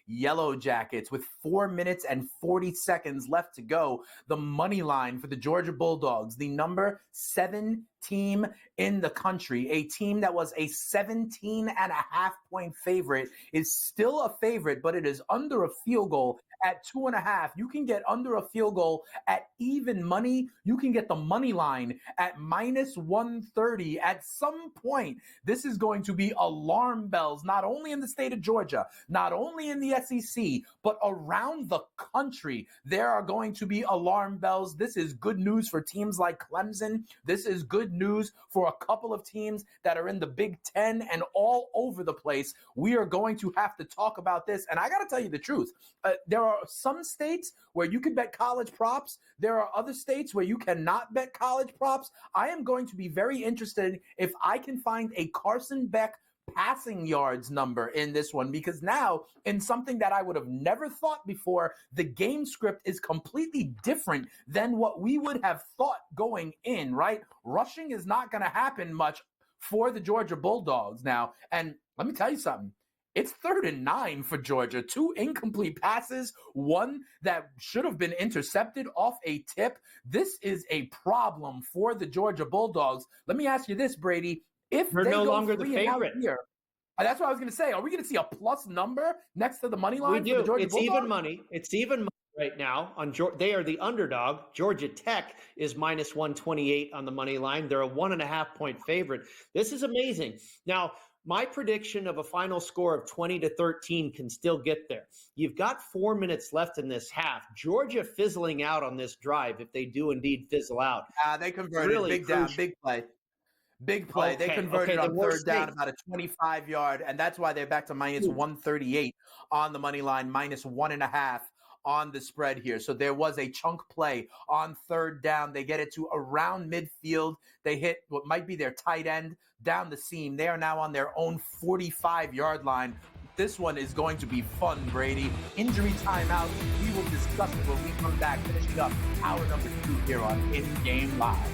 Yellow Jackets with 4 minutes and 40 seconds left to go. The money line for the Georgia Bulldogs, the number 7 team in the country, a team that was a 17.5-point favorite, is still a favorite, but it is under a field goal at 2.5. You can get under a field goal at even money. You can get the money line at -130. At some point, this is going to be alarm bells, not only in the state of Georgia, not only in the SEC, but around the country. There are going to be alarm bells. This is good news for teams like Clemson. This is good news for a couple of teams that are in the Big Ten and all over the place. We are going to have to talk about this. And I got to tell you the truth. There are some states where you can bet college props. There are other states where you cannot bet college props. I am going to be very interested if I can find a Carson Beck passing yards number in this one, because now in something that I would have never thought before, the game script is completely different than what we would have thought going in, right? Rushing is not going to happen much for the Georgia Bulldogs now. And let me tell you something. It's 3rd and 9 for Georgia. 2 incomplete passes, 1 that should have been intercepted off a tip. This is a problem for the Georgia Bulldogs. Let me ask you this, Brady. If
they're no longer the favorite
here, that's what I was going to say. Are we going to see a plus number next to the money line?
We do.
For the Georgia
It's
Bulldogs?
even money. It's even money right now. They are the underdog. Georgia Tech is -128 on the money line. They're a 1.5-point favorite. This is amazing. Now, my prediction of a final score of 20-13 can still get there. You've got 4 minutes left in this half. Georgia fizzling out on this drive, if they do indeed fizzle out.
They converted.
Really
Big down,
crucial.
big play. Big play.
Okay,
They converted on
the
3rd down,
thing.
about a 25-yard, and that's why they're back to -138 on the money line, -1.5 on the spread here. So there was a chunk play on 3rd down. They get it to around midfield. They hit what might be their tight end down the seam. They are now on their own 45-yard line. This one is going to be fun, Brady. Injury timeout. We will discuss it when we come back, finishing up hour number 2 here on In Game Live.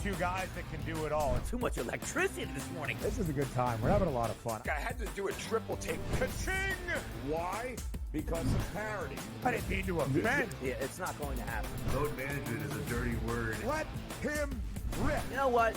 Two guys that can do it all.
Too much electricity this morning.
This is a good time. We're having a lot of fun.
I had to do a triple take. Ka-ching!
Why? Because of parity.
I didn't mean to offend.
Yeah, it's not going to happen.
Load management is a dirty word.
Let him rip.
You know what?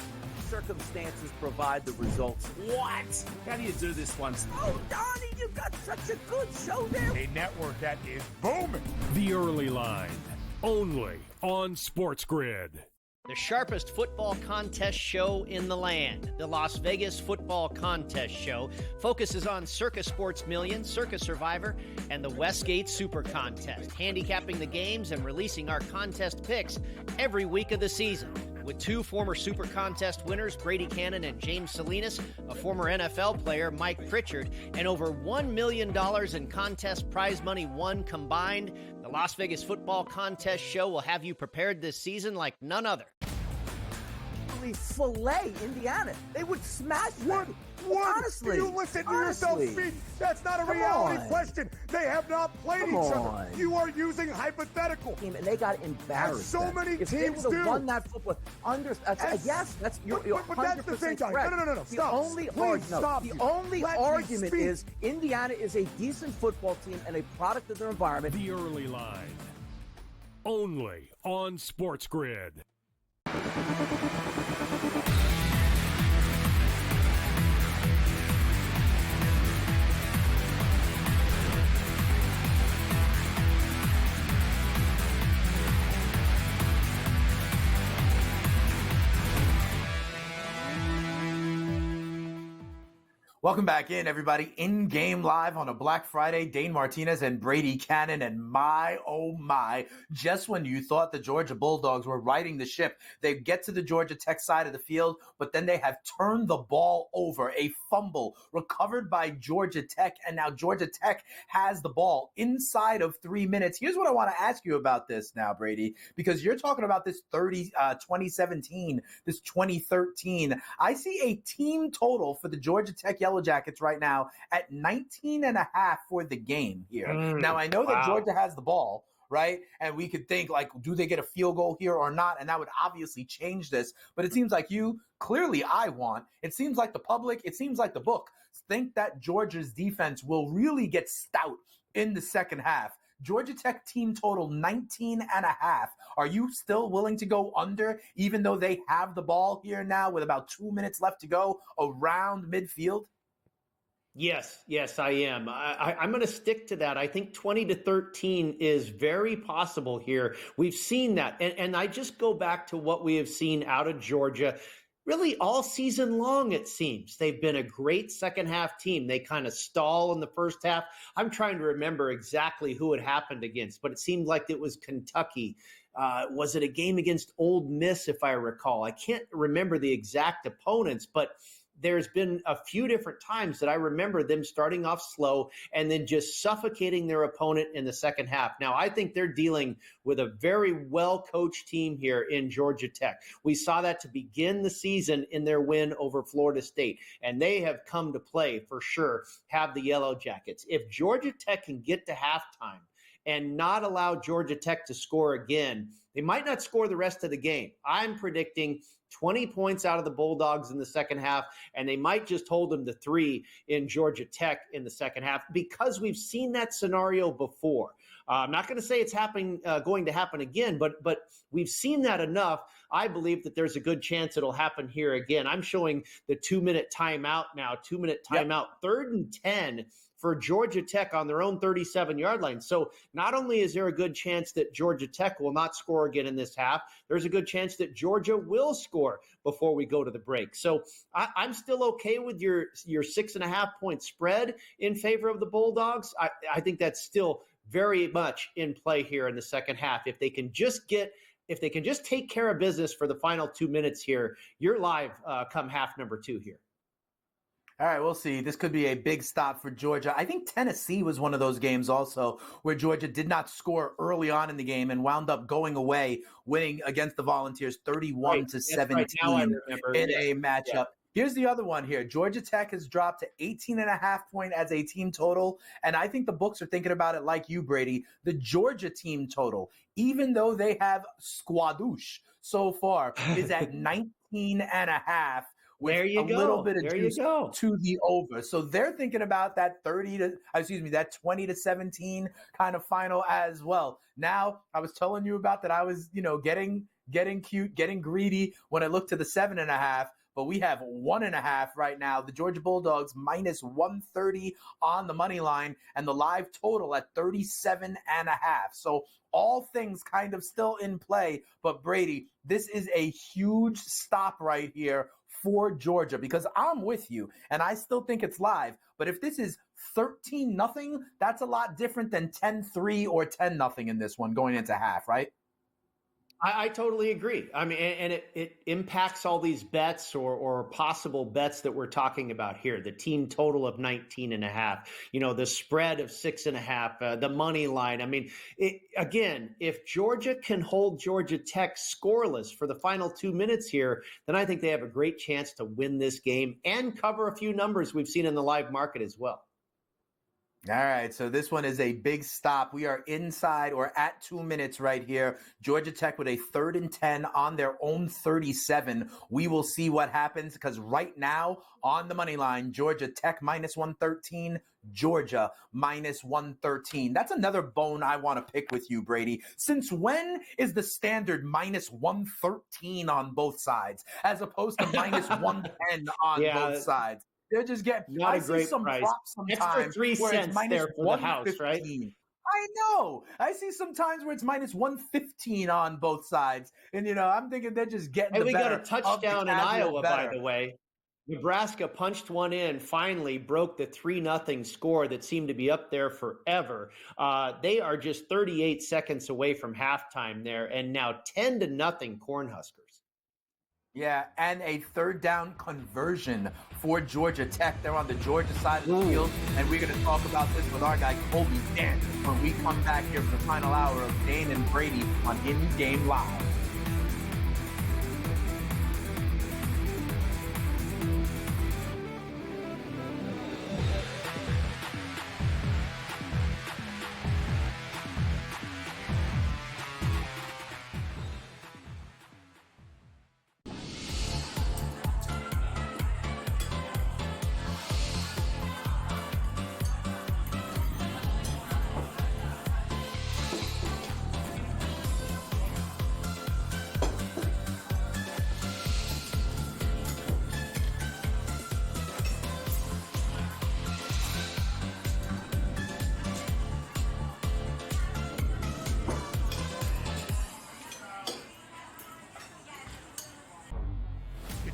Circumstances provide the results. What?
How do you do this one?
Oh, Donnie, you got such a good show there.
A network that is booming.
The Early Line, only on SportsGrid.
The sharpest football contest show in the land, the Las Vegas Football Contest Show, focuses on Circa Sports Million, Circa Survivor, and the Westgate Super Contest, handicapping the games and releasing our contest picks every week of the season. With 2 former Super Contest winners, Brady Cannon and James Salinas, a former NFL player, Mike Pritchard, and over $1 million in contest prize money won combined, the Las Vegas Football Contest Show will have you prepared this season like none other.
Fillet Indiana. They would smash them. Honestly.
You listen to yourself speak. That's not a reality question. They have not played each other. You are using hypothetical.
And they got embarrassed.
As so many
if
teams
they would have
do.
won that football, yes, that's you're
but that's the thing, John. No.
The
Stop.
only argument is Indiana is a decent football team and a product of their environment.
The Early Line, only on SportsGrid.
Welcome back in, everybody. In-game live on a Black Friday. Dane Martinez and Brady Cannon. And my, oh my, just when you thought the Georgia Bulldogs were riding the ship, they get to the Georgia Tech side of the field, but then they have turned the ball over. A fumble recovered by Georgia Tech, and now Georgia Tech has the ball inside of 3 minutes. Here's what I want to ask you about this now, Brady, because you're talking about this 2017, this 2013. I see a team total for the Georgia Tech Yellow Jackets right now at 19.5 for the game here. Now, I know that Georgia has the ball, right? And we could think, like, do they get a field goal here or not? And that would obviously change this. But it seems like it seems like the public, it seems like the book think that Georgia's defense will really get stout in the second half. Georgia Tech team total 19.5. Are you still willing to go under, even though they have the ball here now with about 2 minutes left to go around midfield?
Yes, I am. I'm going to stick to that. I think 20-13 is very possible here. We've seen that. And I just go back to what we have seen out of Georgia really all season long, it seems. They've been a great second half team. They kind of stall in the first half. I'm trying to remember exactly who it happened against, but it seemed like it was Kentucky. Was it a game against Ole Miss, if I recall? I can't remember the exact opponents, but there's been a few different times that I remember them starting off slow and then just suffocating their opponent in the second half. Now, I think they're dealing with a very well-coached team here in Georgia Tech. We saw that to begin the season in their win over Florida State, and they have come to play for sure, have the Yellow Jackets. If Georgia Tech can get to halftime and not allow Georgia Tech to score again, they might not score the rest of the game. I'm predicting 20 points out of the Bulldogs in the second half, and they might just hold them to 3 in Georgia Tech in the second half because we've seen that scenario before. I'm not going to say it's going to happen again, but we've seen that enough. I believe that there's a good chance it'll happen here again. I'm showing the 2-minute timeout now, 2-minute timeout, 3rd and 10 for Georgia Tech on their own 37-yard line. So not only is there a good chance that Georgia Tech will not score again in this half, there's a good chance that Georgia will score before we go to the break. So I'm still okay with your 6.5-point spread in favor of the Bulldogs. I think that's still very much in play here in the second half. If they can just take care of business for the final 2 minutes here, you're live come half number 2 here.
All right, we'll see. This could be a big stop for Georgia. I think Tennessee was one of those games also where Georgia did not score early on in the game and wound up going away, winning against the Volunteers 31-17 in a matchup. Yeah. Here's the other one here. Georgia Tech has dropped to 18.5 point as a team total, and I think the books are thinking about it like you, Brady. The Georgia team total, even though they have squadouche so far, is at 19.5. With
there you
a
go.
little bit of
there
juice
you go.
to the over. So they're thinking about that 20-17 kind of final as well. Now, I was telling you about that I was, getting cute, getting greedy when I looked to the 7.5, but we have 1.5 right now. The Georgia Bulldogs minus 130 on the money line and the live total at 37.5. So all things kind of still in play, but Brady, this is a huge stop right here for Georgia because I'm with you and I still think it's live. But if this is 13-0, that's a lot different than 10-3 or 10-0 in this one going into half, right?
I totally agree. I mean, and it impacts all these bets or possible bets that we're talking about here. The team total of 19.5, the spread of 6.5, the money line. I mean, again, if Georgia can hold Georgia Tech scoreless for the final 2 minutes here, then I think they have a great chance to win this game and cover a few numbers we've seen in the live market as well.
All right, so this one is a big stop. We are inside or at 2 minutes right here. Georgia Tech with a 3rd and 10 on their own 37. We will see what happens because right now on the money line, Georgia Tech minus 113, Georgia minus 113. That's another bone I want to pick with you, Brady. Since when is the standard minus 113 on both sides as opposed to minus 110 on both sides? They're just getting
not a great
some
price.
props sometimes.
Extra 3 cents there for the house, right?
I know. I see sometimes where it's minus 115 on both sides. And, I'm thinking they're just getting the better.
We got a touchdown in Iowa, by the way. Nebraska punched one in, finally broke the 3-0 score that seemed to be up there forever. They are just 38 seconds away from halftime there, and now 10-0 Cornhuskers.
Yeah, and a third down conversion for Georgia Tech. They're on the Georgia side of the field, and we're going to talk about this with our guy, Colby Dant, when we come back here for the final hour of Dane and Brady on In Game Live.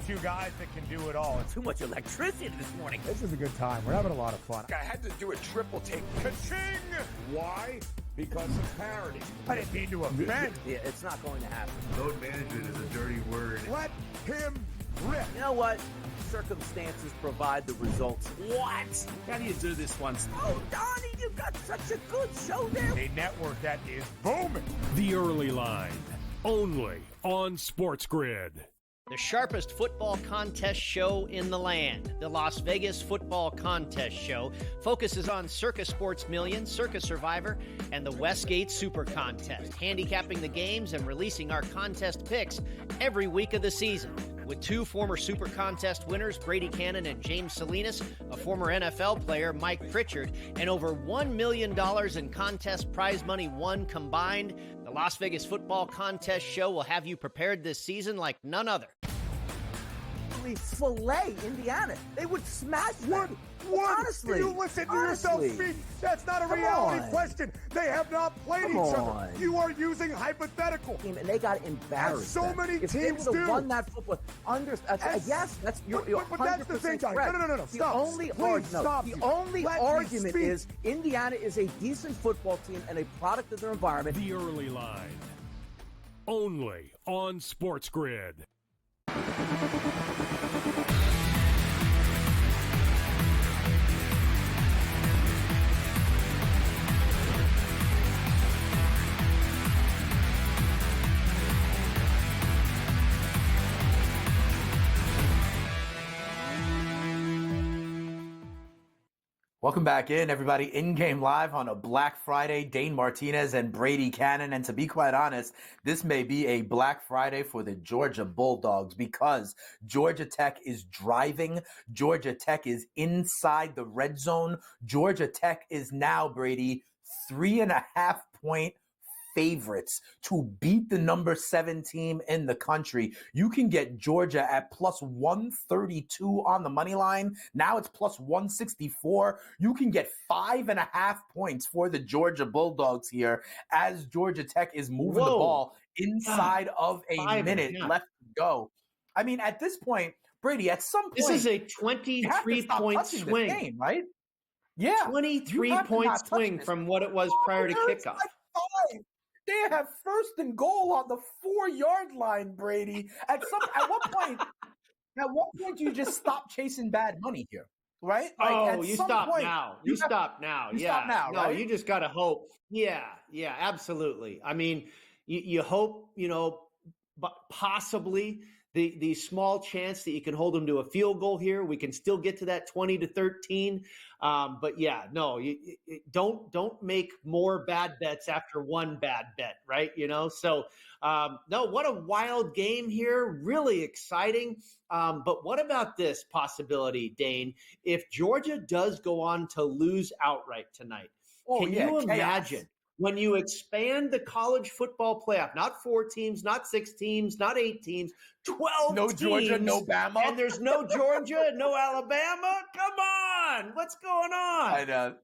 Two guys that can do it all.
Too much electricity this morning.
This is a good time. We're having a lot of fun.
I had to do a triple take. Ka-ching! Why? Because of parity.
I didn't mean to offend.
Yeah, it's not going to happen.
Load management is a dirty word.
Let him rip.
You know what? Circumstances provide the results.
What? How do you do this once?
Oh, Donnie, you've got such a good show there.
A network that is booming.
The Early Line, only on SportsGrid.
The sharpest football contest show in the land, the Las Vegas Football Contest Show, focuses on Circus Sports Million, Circus Survivor, and the Westgate Super Contest, handicapping the games and releasing our contest picks every week of the season. With two former Super Contest winners, Brady Cannon and James Salinas, a former NFL player, Mike Pritchard, and over $1 million in contest prize money won combined, the Las Vegas Football Contest Show will have you prepared this season like none other.
Fillet Indiana. They would smash them.
What?
Honestly.
You listen to yourself speak. That's not a reality question. They have not played each other. You are using hypothetical.
And they got embarrassed.
As so many
if
teams
they would have
do.
Won that football. Yes, that's you're
but that's the thing, Johnny. No. Stop.
The only argument is Indiana is a decent football team and a product of their environment.
The Early Line, only on SportsGrid.
Welcome back in, everybody. In-game live on a Black Friday. Dane Martinez and Brady Cannon. And to be quite honest, this may be a Black Friday for the Georgia Bulldogs because Georgia Tech is driving. Georgia Tech is inside the red zone. Georgia Tech is now, Brady, 3.5-point favorites to beat the number 7 team in the country. You can get Georgia at plus 132 on the money line. Now it's plus 164. You can get 5.5 points for the Georgia Bulldogs here as Georgia Tech is moving the ball inside of a minute left to go. I mean, at this point, Brady, at some point,
this is a 23-point swing,
game, right? Yeah,
23-point swing from what it was prior to kickoff.
Like they have first and goal on the 4-yard line, Brady. At what point do you just stop chasing bad money here? Right?
Like, you stop now. You stop now.
Stop now,
no,
right?
you just got to hope. Yeah, absolutely. I mean, you hope, but possibly the small chance that you can hold them to a field goal here. We can still get to that 20-13. But yeah, no, you don't make more bad bets after one bad bet, right? So no, what a wild game here. Really exciting. But what about this possibility, Dane? If Georgia does go on to lose outright tonight, can you imagine? When you expand the college football playoff, not 4 teams, not 6 teams, not 8 teams, 12
no
teams.
Georgia, no Bama.
And there's no Georgia, no Alabama. Come on. What's going on?
I know.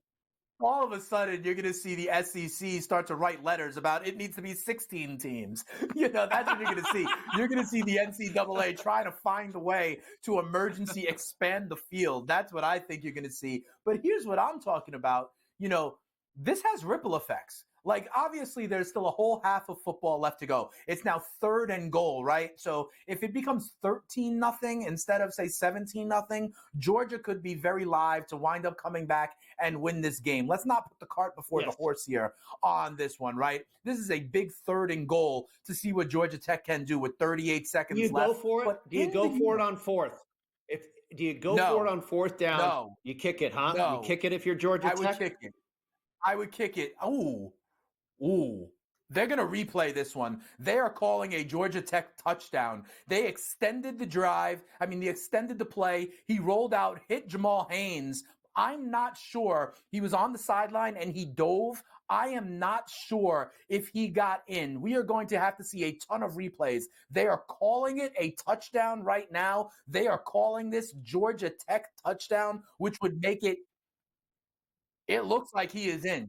all of a sudden you're going to see the SEC start to write letters about it needs to be 16 teams. That's what you're going to see. You're going to see the NCAA trying to find a way to emergency expand the field. That's what I think you're going to see. But here's what I'm talking about. This has ripple effects. Like, obviously, there's still a whole half of football left to go. It's now 3rd and goal, right? So if it becomes 13-0 instead of, say, 17-0, Georgia could be very live to wind up coming back and win this game. Let's not put the cart before the horse here on this one, right? This is a big 3rd and goal to see what Georgia Tech can do with 38 seconds left.
Do you go for it? Do you go for it on 4th? Do you go for it on 4th down?
No.
You kick it, huh?
No.
You kick it if you're Georgia Tech?
I would kick it. Ooh, they're going to replay this one. They are calling a Georgia Tech touchdown. They extended the drive. They extended the play. He rolled out, hit Jamal Haynes. I'm not sure. He was on the sideline and he dove. I am not sure if he got in. We are going to have to see a ton of replays. They are calling it a touchdown right now. They are calling this Georgia Tech touchdown, which would make it looks like he is in.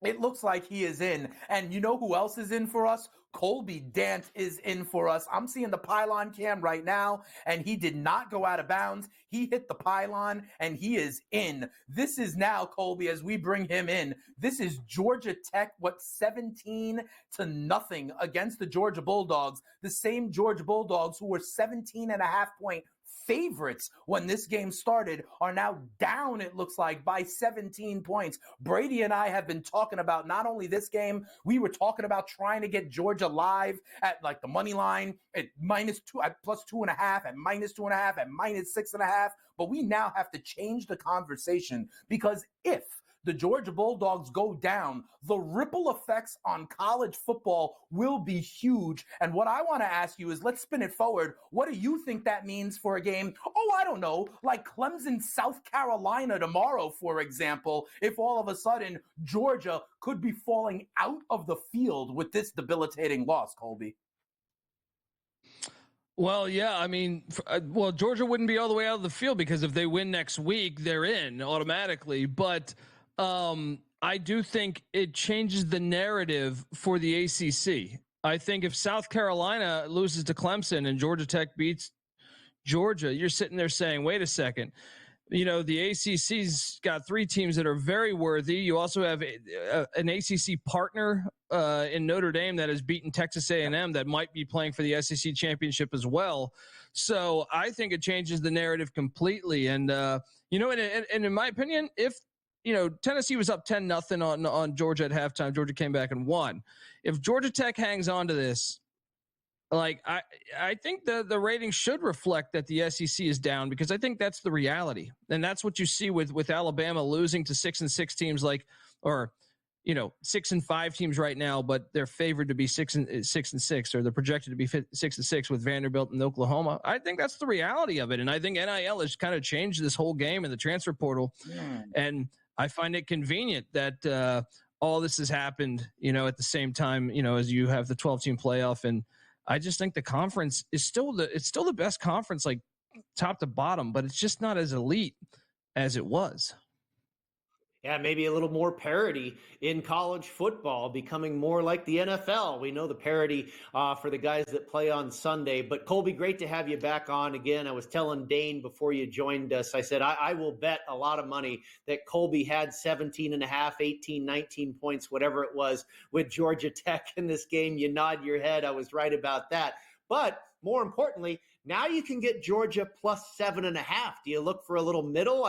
It looks like he is in. And you know who else is in for us? Colby Dant is in for us. I'm seeing the pylon cam right now, and he did not go out of bounds. He hit the pylon, and he is in. This is now, Colby, as we bring him in, this is Georgia Tech, 17-0 against the Georgia Bulldogs. The same Georgia Bulldogs who were 17.5-point favorites when this game started are now down, it looks like, by 17 points. Brady and I have been talking about not only this game, we were talking about trying to get Georgia live at like the money line at -2, at +2.5, at -2.5, at -6.5. But we now have to change the conversation, because if the Georgia Bulldogs go down, the ripple effects on college football will be huge. And what I want to ask you is, let's spin it forward. What do you think that means for a game? I don't know, like Clemson, South Carolina tomorrow, for example, if all of a sudden Georgia could be falling out of the field with this debilitating loss, Colby.
Well, yeah, Georgia wouldn't be all the way out of the field, because if they win next week, they're in automatically. But I do think it changes the narrative for the ACC. I think if South Carolina loses to Clemson and Georgia Tech beats Georgia, you're sitting there saying, wait a second, the ACC's got 3 teams that are very worthy. You also have an ACC partner in Notre Dame that has beaten Texas A&M that might be playing for the SEC championship as well. So I think it changes the narrative completely. And, and in my opinion, if Tennessee was up 10-0 on Georgia at halftime, Georgia came back and won. If Georgia Tech hangs on to this, I think the ratings should reflect that the SEC is down, because I think that's the reality. And that's what you see with Alabama losing to 6-6 teams, 6-5 teams right now, but they're favored to be 6-6, or they're projected to be 6-6 with Vanderbilt and Oklahoma. I think that's the reality of it. And I think NIL has kind of changed this whole game and the transfer portal. And I find it convenient that all this has happened, at the same time, as you have the 12-team playoff. And I just think the conference is still the best conference, like top to bottom, but it's just not as elite as it was.
Yeah, maybe a little more parity in college football, becoming more like the NFL. We know the parity for the guys that play on Sunday. But Colby, great to have you back on again. I was telling Dane before you joined us, I said, I will bet a lot of money that Colby had 17.5, 18, 19 points, whatever it was, with Georgia Tech in this game. You nod your head. I was right about that. But more importantly, now you can get Georgia +7.5. Do you look for a little middle?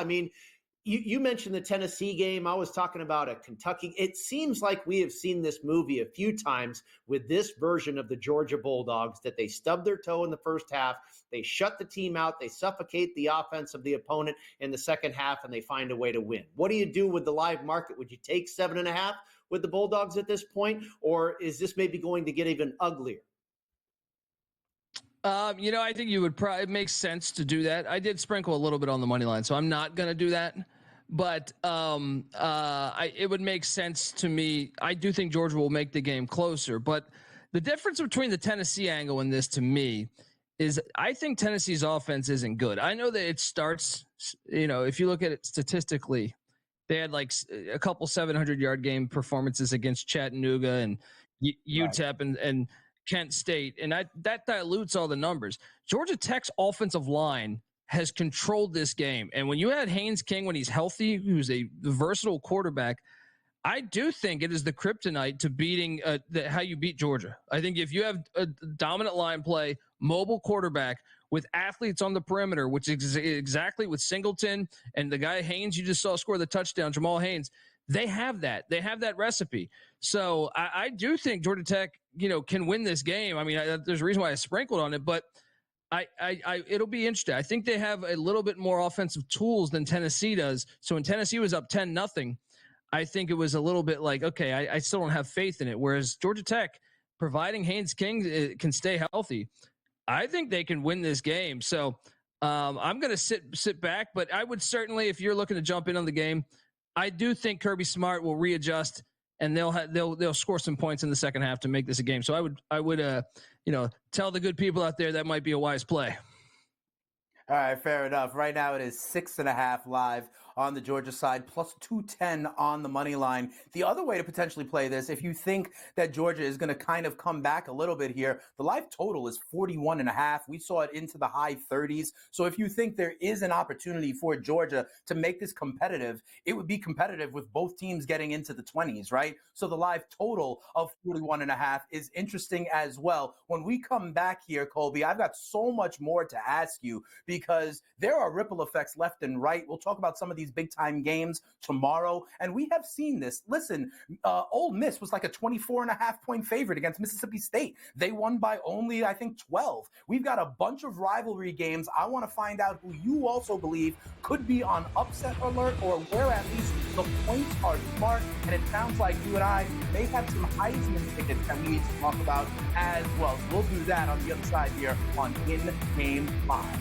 You mentioned the Tennessee game. I was talking about a Kentucky. It seems like we have seen this movie a few times with this version of the Georgia Bulldogs, that they stub their toe in the first half, they shut the team out, they suffocate the offense of the opponent in the second half, and they find a way to win. What do you do with the live market? Would you take 7.5 with the Bulldogs at this point, or is this maybe going to get even uglier?
I think you would probably, it makes sense to do that. I did sprinkle a little bit on the money line, so I'm not going to do that. But it would make sense to me. I do think Georgia will make the game closer. But the difference between the Tennessee angle and this, to me, is I think Tennessee's offense isn't good. I know that it starts, if you look at it statistically, They had like a couple 700-yard game performances against Chattanooga and UTEP and Kent State, and that dilutes all the numbers. Georgia Tech's offensive line has controlled this game, and when you had Haynes King when he's healthy, who's a versatile quarterback, I do think it is the kryptonite to beating how you beat Georgia. I think if you have a dominant line play, mobile quarterback with athletes on the perimeter, which is exactly with Singleton and the guy Haynes you just saw score the touchdown, Jamal Haynes, they have that. They have that recipe. So I do think Georgia Tech, can win this game. I mean, there's a reason why I sprinkled on it, but it'll be interesting. I think they have a little bit more offensive tools than Tennessee does. So when Tennessee was up 10-0, I think it was a little bit like, okay, I still don't have faith in it. Whereas Georgia Tech, providing Haynes King can stay healthy, I think they can win this game. So I'm going to sit back, but I would certainly, if you're looking to jump in on the game, I do think Kirby Smart will readjust and they'll score some points in the second half to make this a game. So I would tell the good people out there that might be a wise play.
All right, fair enough. Right now it is 6.5 live on the Georgia side, plus 210 on the money line. The other way to potentially play this, if you think that Georgia is going to kind of come back a little bit here, the live total is 41.5. We saw it into the high 30s. So if you think there is an opportunity for Georgia to make this competitive, it would be competitive with both teams getting into the 20s, right? So the live total of 41.5 is interesting as well. When we come back here, Colby, I've got so much more to ask you because there are ripple effects left and right. We'll talk about some of these big-time games tomorrow, and we have seen this. Listen, Ole Miss was like a 24.5-point favorite against Mississippi State. They won by only, I think, 12. We've got a bunch of rivalry games. I want to find out who you also believe could be on upset alert or where at least the points are smart, and it sounds like you and I may have some Heisman tickets that we need to talk about as well. So we'll do that on the other side here on In Game Live.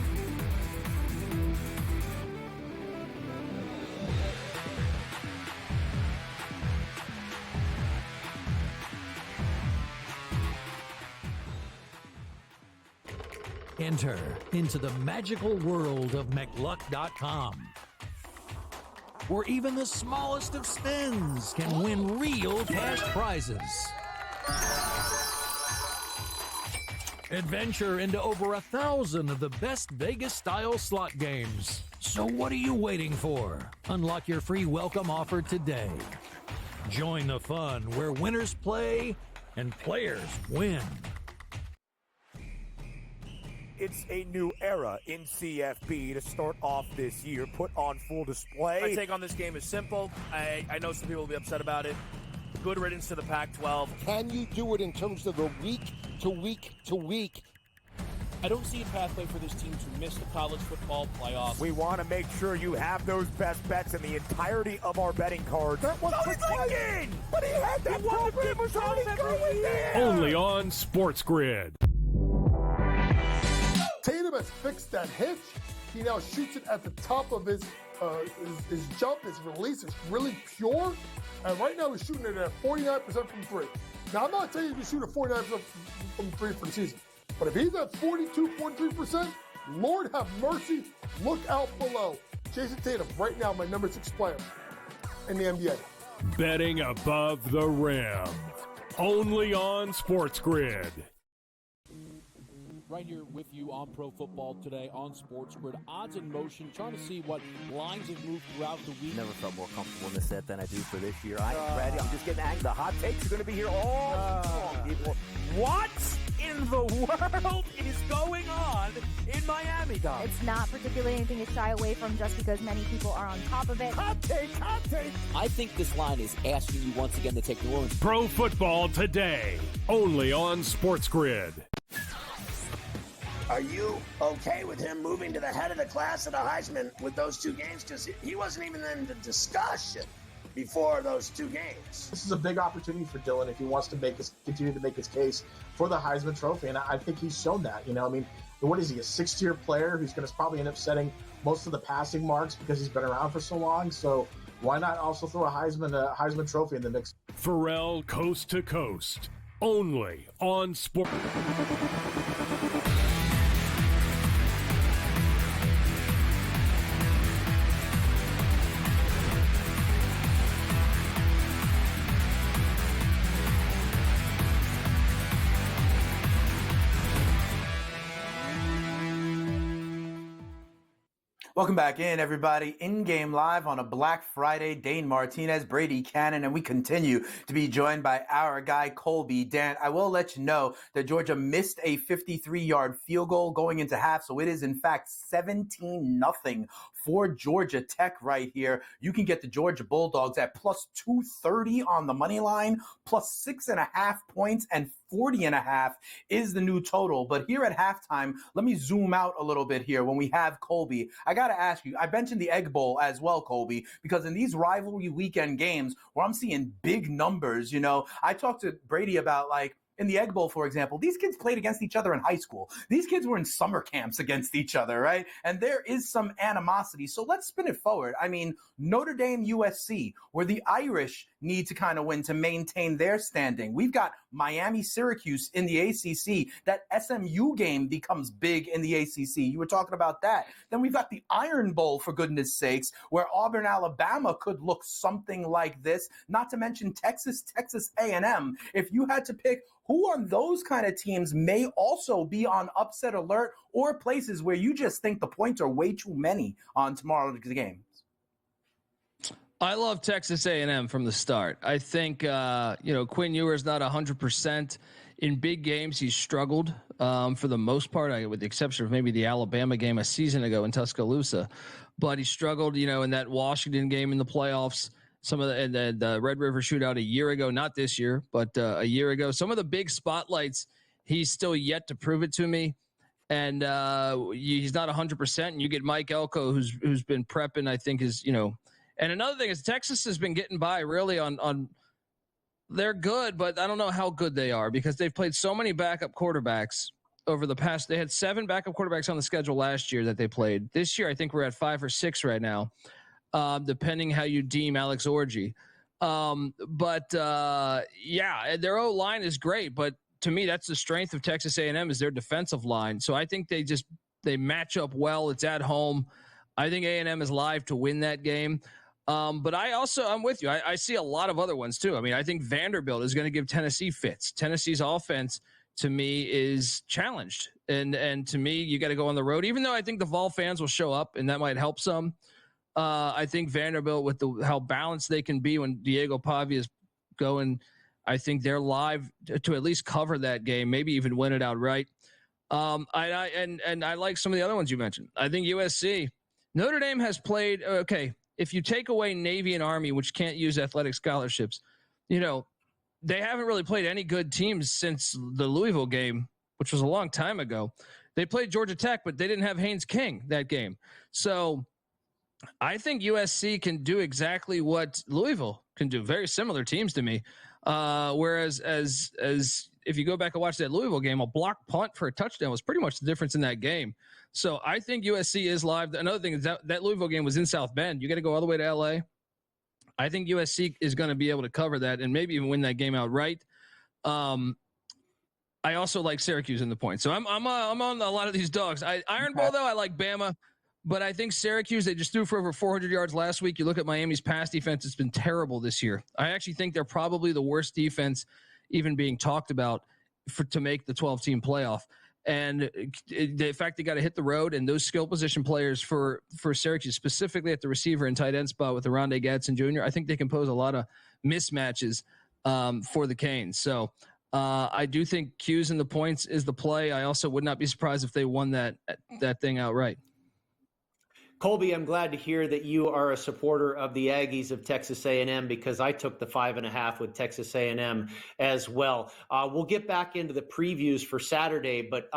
Enter into the magical world of McLuck.com, where even the smallest of spins can win real cash prizes. Adventure into over 1,000 of the best Vegas-style slot games. So what are you waiting for? Unlock your free welcome offer today. Join the fun where winners play and players win.
It's a new era in CFB to start off this year, put on full display.
My take on this game is simple. I know some people will be upset about it. Good riddance to the Pac-12.
Can you do it in terms of the week-to-week?
I don't see a pathway for this team to miss the college football playoffs.
We want to make sure you have those best bets in the entirety of our betting cards. That was thinking! But he had that program was already going there!
Only on SportsGrid.
Tatum has fixed that hitch. He now shoots it at the top of his jump. His release is really pure. And right now he's shooting it at 49% from three. Now, I'm not saying you can shoot at 49% from three for the season. But if he's at 42.3%, Lord have mercy, look out below. Jason Tatum, right now, my number 6 player in the NBA.
Betting above the rim. Only on SportsGrid.
Right here with you on Pro Football Today on SportsGrid. Odds in motion, trying to see what lines have moved throughout the week.
Never felt more comfortable in this set than I do for this year. I'm just getting angry. The hot takes are going to be here all long, people.
What in the world is going on in Miami, Dom?
It's not particularly anything to shy away from just because many people are on top of it.
Hot take!
I think this line is asking you once again to take New Orleans.
Pro Football Today. Only on SportsGrid.
Are you okay with him moving to the head of the class at the Heisman with those two games? Because he wasn't even in the discussion before those two games.
This is a big opportunity for Dylan if he wants to continue to make his case for the Heisman Trophy, and I think he's shown that. I mean, what is he, a 6th-tier player who's going to probably end up setting most of the passing marks because he's been around for so long? So why not also throw a Heisman Trophy in the mix?
Pharrell Coast to Coast. Only on Sport.
Welcome back in, everybody. In-game live on a Black Friday. Dane Martinez, Brady Cannon, and we continue to be joined by our guy, Colby. Dan, I will let you know that Georgia missed a 53-yard field goal going into half, so it is, in fact, 17-0 for Georgia Tech right here. You can get the Georgia Bulldogs at plus 230 on the money line, plus 6.5 points, and 40.5 is the new total. But here at halftime, let me zoom out a little bit here when we have Colby. I got to ask you, I mentioned the Egg Bowl as well, Colby, because in these rivalry weekend games where I'm seeing big numbers, you know, I talked to Brady about, like, in the Egg Bowl, for example, these kids played against each other in high school. These kids were in summer camps against each other, right? And there is some animosity. So let's spin it forward. I mean, Notre Dame, USC, where the Irish need to kind of win to maintain their standing. We've got Miami, Syracuse in the ACC. That SMU game becomes big in the ACC. You were talking about that. Then we've got the Iron Bowl, for goodness sakes, where Auburn, Alabama could look something like this. Not to mention Texas A&M. If you had to pick who on those kind of teams may also be on upset alert, or places where you just think the points are way too many on tomorrow's game?
I love Texas A&M from the start. I think, Quinn Ewers not 100% in big games. He's struggled for the most part, with the exception of maybe the Alabama game a season ago in Tuscaloosa. But he struggled, in that Washington game in the playoffs. Some of the Red River shootout a year ago, not this year, but a year ago. Some of the big spotlights, he's still yet to prove it to me. And he's not 100%. And you get Mike Elko, who's been prepping, I think is, And another thing is Texas has been getting by really on they're good, but I don't know how good they are because they've played so many backup quarterbacks over the past. They had 7 backup quarterbacks on the schedule last year that they played. This year, I think we're at 5 or 6 right now. Depending how you deem Alex Orji. Their O-line is great, but to me, that's the strength of Texas A&M is their defensive line. So I think they match up well. It's at home. I think A&M is live to win that game. But I'm with you. I see a lot of other ones too. I mean, I think Vanderbilt is going to give Tennessee fits. Tennessee's offense to me is challenged. And to me, you got to go on the road, even though I think the Vol fans will show up and that might help some. I think Vanderbilt, with how balanced they can be when Diego Pavia is going, I think they're live to at least cover that game, maybe even win it outright. I like some of the other ones you mentioned. I think USC, Notre Dame has played okay. If you take away Navy and Army, which can't use athletic scholarships, they haven't really played any good teams since the Louisville game, which was a long time ago. They played Georgia Tech, but they didn't have Haynes King that game. So I think USC can do exactly what Louisville can do. Very similar teams to me. Whereas as if you go back and watch that Louisville game, a block punt for a touchdown was pretty much the difference in that game. So I think USC is live. Another thing is that Louisville game was in South Bend. You got to go all the way to LA. I think USC is going to be able to cover that and maybe even win that game outright. I also like Syracuse in the point. So I'm on a lot of these dogs. Iron Bowl though, I like Bama. But I think Syracuse, they just threw for over 400 yards last week. You look at Miami's pass defense, it's been terrible this year. I actually think they're probably the worst defense even being talked about to make the 12-team playoff. And the fact they got to hit the road and those skill position players for Syracuse, specifically at the receiver and tight end spot with Rondé Gadsden Jr., I think they can pose a lot of mismatches for the Canes. So I do think Q's in the points is the play. I also would not be surprised if they won that thing outright.
Colby, I'm glad to hear that you are a supporter of the Aggies of Texas A&M because I took the 5.5 with Texas A&M as well. We'll get back into the previews for Saturday, but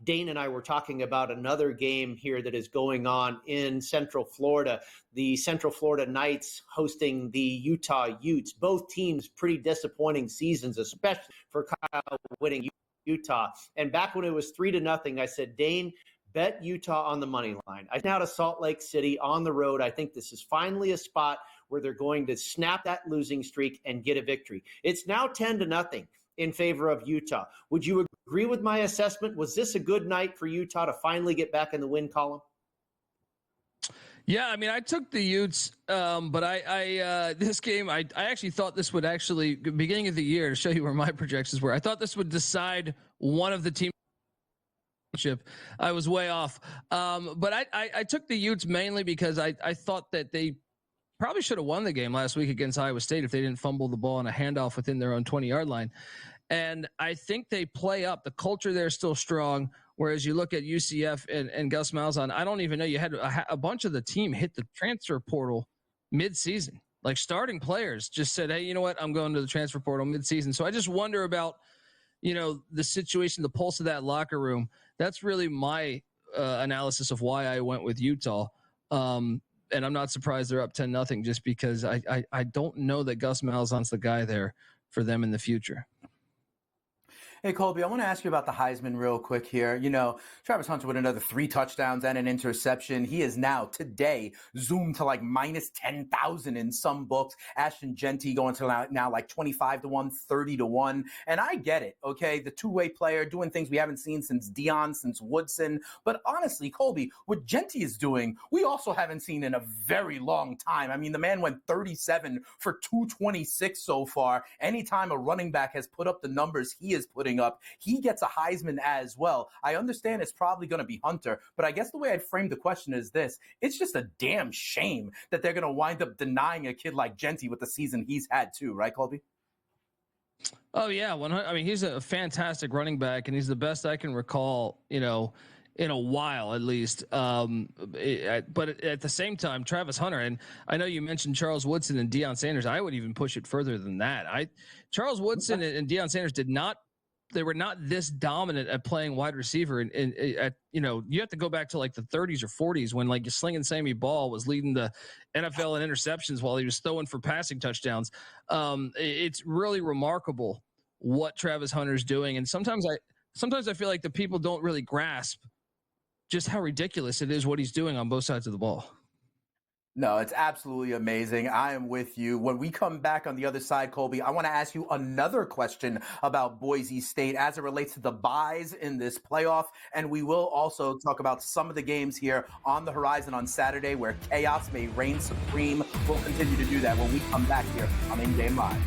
Dane and I were talking about another game here that is going on in Central Florida. The Central Florida Knights hosting the Utah Utes. Both teams pretty disappointing seasons, especially for Kyle winning Utah. And back when it was 3-0, I said, Dane, bet Utah on the money line. I now to Salt Lake City on the road. I think this is finally a spot where they're going to snap that losing streak and get a victory. It's now 10-0 in favor of Utah. Would you agree with my assessment? Was this a good night for Utah to finally get back in the win column?
Yeah, I mean, I took the Utes, but I this game, I actually thought this would actually, beginning of the year, to show you where my projections were, I thought this would decide one of the teams I was way off. But I took the Utes mainly because I thought that they probably should have won the game last week against Iowa State if they didn't fumble the ball on a handoff within their own 20-yard line. And I think they play up. The culture there is still strong, whereas you look at UCF and Gus Malzahn, I don't even know. You had a bunch of the team hit the transfer portal mid-season. Like starting players just said, hey, you know what? I'm going to the transfer portal mid-season. So I just wonder about, the situation, the pulse of that locker room. That's really my analysis of why I went with Utah. And I'm not surprised they're up 10-0 just because I don't know that Gus Malzahn's the guy there for them in the future.
Hey, Colby, I want to ask you about the Heisman real quick here. Travis Hunter with another 3 touchdowns and an interception. He is now today zoomed to like minus 10,000 in some books. Ashton Genty going to now like 25-1, 30-1. And I get it, okay? The two-way player doing things we haven't seen since Deion, since Woodson. But honestly, Colby, what Genty is doing, we also haven't seen in a very long time. I mean, the man went 37 for 226 so far. Anytime a running back has put up the numbers he is putting up, he gets a Heisman as well. I understand it's probably going to be Hunter, but I guess the way I'd frame the question is this. It's just a damn shame that they're going to wind up denying a kid like Genty with the season he's had too, right, Colby?
Oh, yeah. I mean, he's a fantastic running back, and he's the best I can recall, in a while at least. But at the same time, Travis Hunter, and I know you mentioned Charles Woodson and Deion Sanders. I would even push it further than that. Charles Woodson and Deion Sanders they were not this dominant at playing wide receiver. And you have to go back to like the 30s or 40s when like Slinging Sammy Ball was leading the NFL in interceptions while he was throwing for passing touchdowns. It's really remarkable what Travis Hunter's doing. And sometimes I feel like the people don't really grasp just how ridiculous it is what he's doing on both sides of the ball.
No, it's absolutely amazing. I am with you. When we come back on the other side, Colby, I want to ask you another question about Boise State as it relates to the buys in this playoff. And we will also talk about some of the games here on the horizon on Saturday where chaos may reign supreme. We'll continue to do that when we come back here on In Game Live.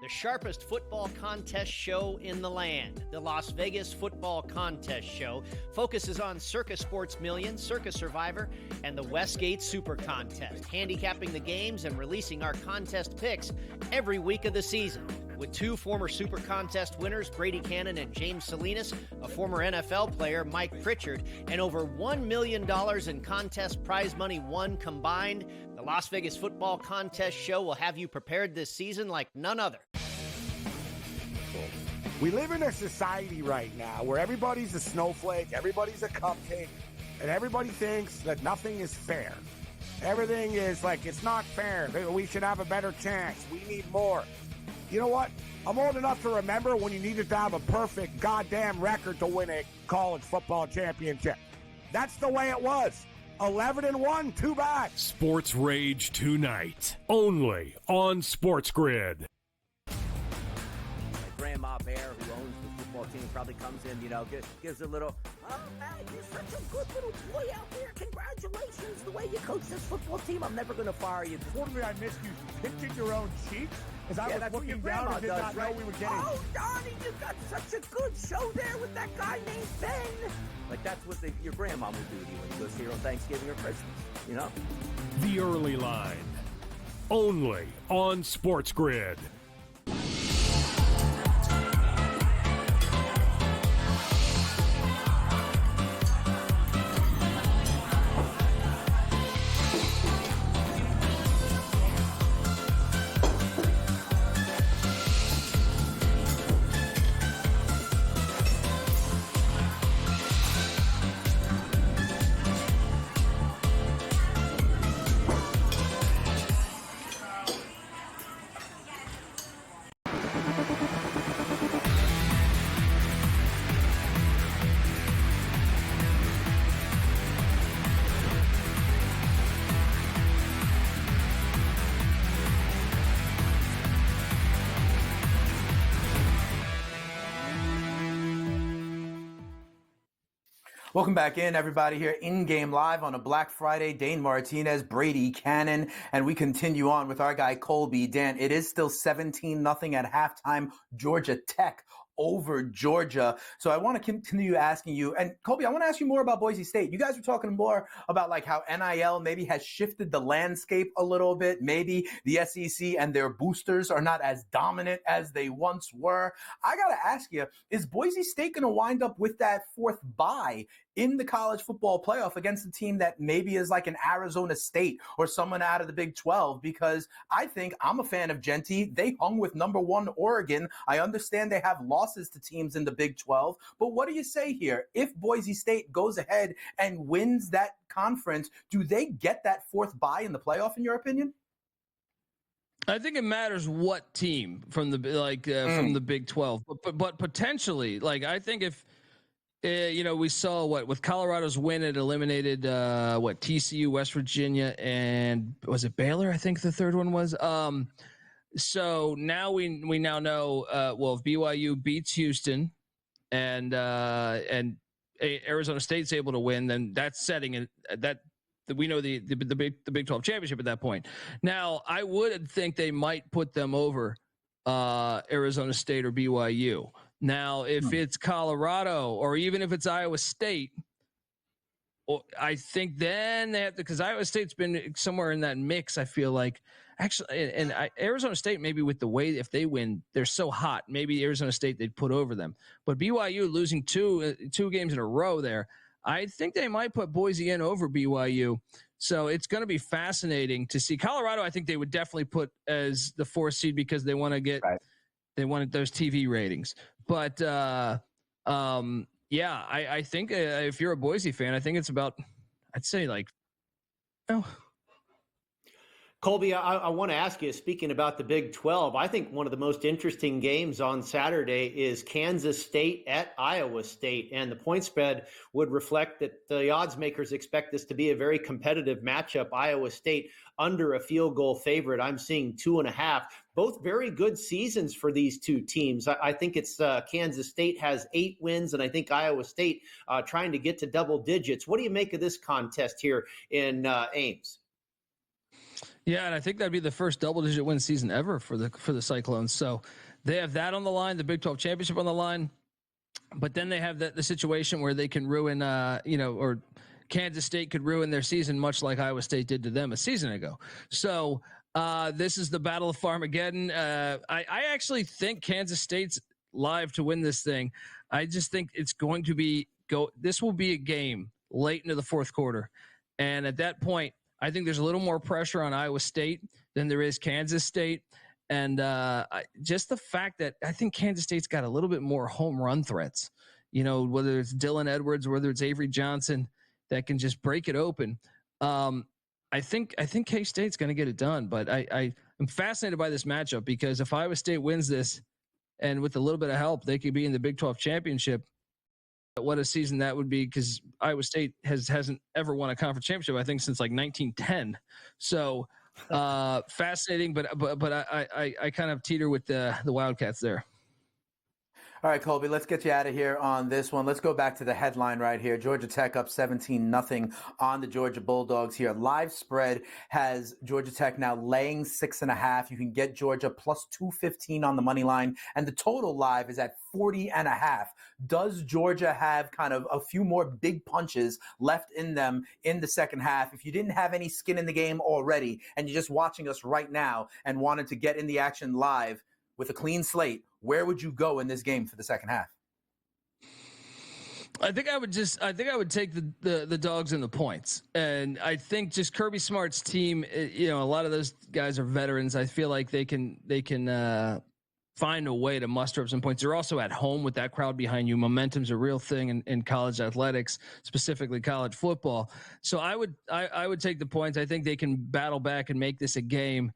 The sharpest football contest show in the land, the Las Vegas Football Contest Show, focuses on Circa Sports Million, Circa Survivor, and the Westgate Super Contest, handicapping the games and releasing our contest picks every week of the season. With 2 former Super Contest winners, Brady Cannon and James Salinas, a former NFL player, Mike Pritchard, and over $1 million in contest prize money won combined, the Las Vegas Football Contest Show will have you prepared this season like none other.
We live in a society right now where everybody's a snowflake, everybody's a cupcake, and everybody thinks that nothing is fair. Everything is like, it's not fair. We should have a better chance. We need more. You know what? I'm old enough to remember when you needed to have a perfect goddamn record to win a college football championship. That's the way it was. 11-1, too bad.
Sports Rage tonight, only on SportsGrid.
Grandma Bear, who owns the football team, probably comes in, gives a little, oh, man, you're such a good little boy out there. Congratulations, the way you coach this football team. I'm never going to fire you.
Totally, I missed you pinching your own cheek as I was looking down and did not know we were getting.
Oh, Donnie, you got such a good show there with that guy named Ben. Like, that's what your grandma will do to you when you go see her on Thanksgiving or Christmas,
The Early Line, only on SportsGrid.
Welcome back in, everybody, here in-game live on a Black Friday. Dane Martinez, Brady Cannon, and we continue on with our guy Colby. Dan, it is still 17-0 at halftime. Georgia Tech over Georgia. So I want to continue asking you, and Colby, I want to ask you more about Boise State. You guys were talking more about like how NIL maybe has shifted the landscape a little bit. Maybe the SEC and their boosters are not as dominant as they once were. I got to ask you, is Boise State going to wind up with that fourth bye in the college football playoff against a team that maybe is like an Arizona State or someone out of the Big 12? Because I think I'm a fan of Genty. They hung with number 1 Oregon. I understand they have losses to teams in the Big 12. But what do you say here? If Boise State goes ahead and wins that conference, do they get that fourth bye in the playoff, in your opinion?
I think it matters what team from the from the Big 12, but potentially, like I think if we saw with Colorado's win, it eliminated TCU, West Virginia, and was it Baylor? I think the third one was. So now we now know if BYU beats Houston and Arizona State's able to win, then that's setting it that we know the Big 12 championship at that point. Now I would think they might put them over Arizona State or BYU. Now, if it's Colorado or even if it's Iowa State, I think then they have to, because Iowa State's been somewhere in that mix. I feel like actually, and Arizona State, maybe with the way, if they win, they're so hot. Maybe Arizona State, they'd put over them, but BYU losing two games in a row there, I think they might put Boise in over BYU. So it's going to be fascinating to see. Colorado, I think they would definitely put as the 4th seed because they want to get, they wanted those TV ratings. But I think if you're a Boise fan, I think it's about, I'd say
Colby, I want to ask you, speaking about the Big 12, I think one of the most interesting games on Saturday is Kansas State at Iowa State. And the point spread would reflect that the odds makers expect this to be a very competitive matchup. Iowa State under a field goal favorite. I'm seeing 2.5. Both very good seasons for these two teams. I think it's Kansas State has 8 wins, and I think Iowa State trying to get to double digits. What do you make of this contest here in Ames?
Yeah, and I think that'd be the first double-digit win season ever for the Cyclones. So they have that on the line, the Big 12 championship on the line, but then they have the situation where they can ruin, or Kansas State could ruin their season, much like Iowa State did to them a season ago. So this is the Battle of Farmageddon. I actually think Kansas State's live to win this thing. I just think it's going to be this will be a game late into the 4th quarter, and at that point, I think there's a little more pressure on Iowa State than there is Kansas State. And just the fact that I think Kansas State's got a little bit more home run threats, whether it's Dylan Edwards, whether it's Avery Johnson, that can just break it open. I think K-State's going to get it done, but I'm fascinated by this matchup because if Iowa State wins this and with a little bit of help, they could be in the Big 12 championship. What a season that would be, because Iowa State hasn't ever won a conference championship, I think, since like 1910. So fascinating, but I kind of teeter with the Wildcats there.
All right, Colby, let's get you out of here on this one. Let's go back to the headline right here. Georgia Tech up 17-0 on the Georgia Bulldogs here. Live spread has Georgia Tech now laying 6.5. You can get Georgia plus 215 on the money line, and the total live is at 40.5. Does Georgia have kind of a few more big punches left in them in the second half? If you didn't have any skin in the game already and you're just watching us right now and wanted to get in the action live with a clean slate, where would you go in this game for the second half?
I think I would take the dogs and the points. And I think just Kirby Smart's team, a lot of those guys are veterans. I feel like they can find a way to muster up some points. They're also at home with that crowd behind you. Momentum's a real thing in college athletics, specifically college football. So I would take the points. I think they can battle back and make this a game.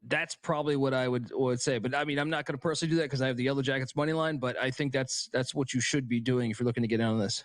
That's probably what I would say. But I mean, I'm not going to personally do that because I have the Yellow Jackets money line, but I think that's what you should be doing if you're looking to get in on this.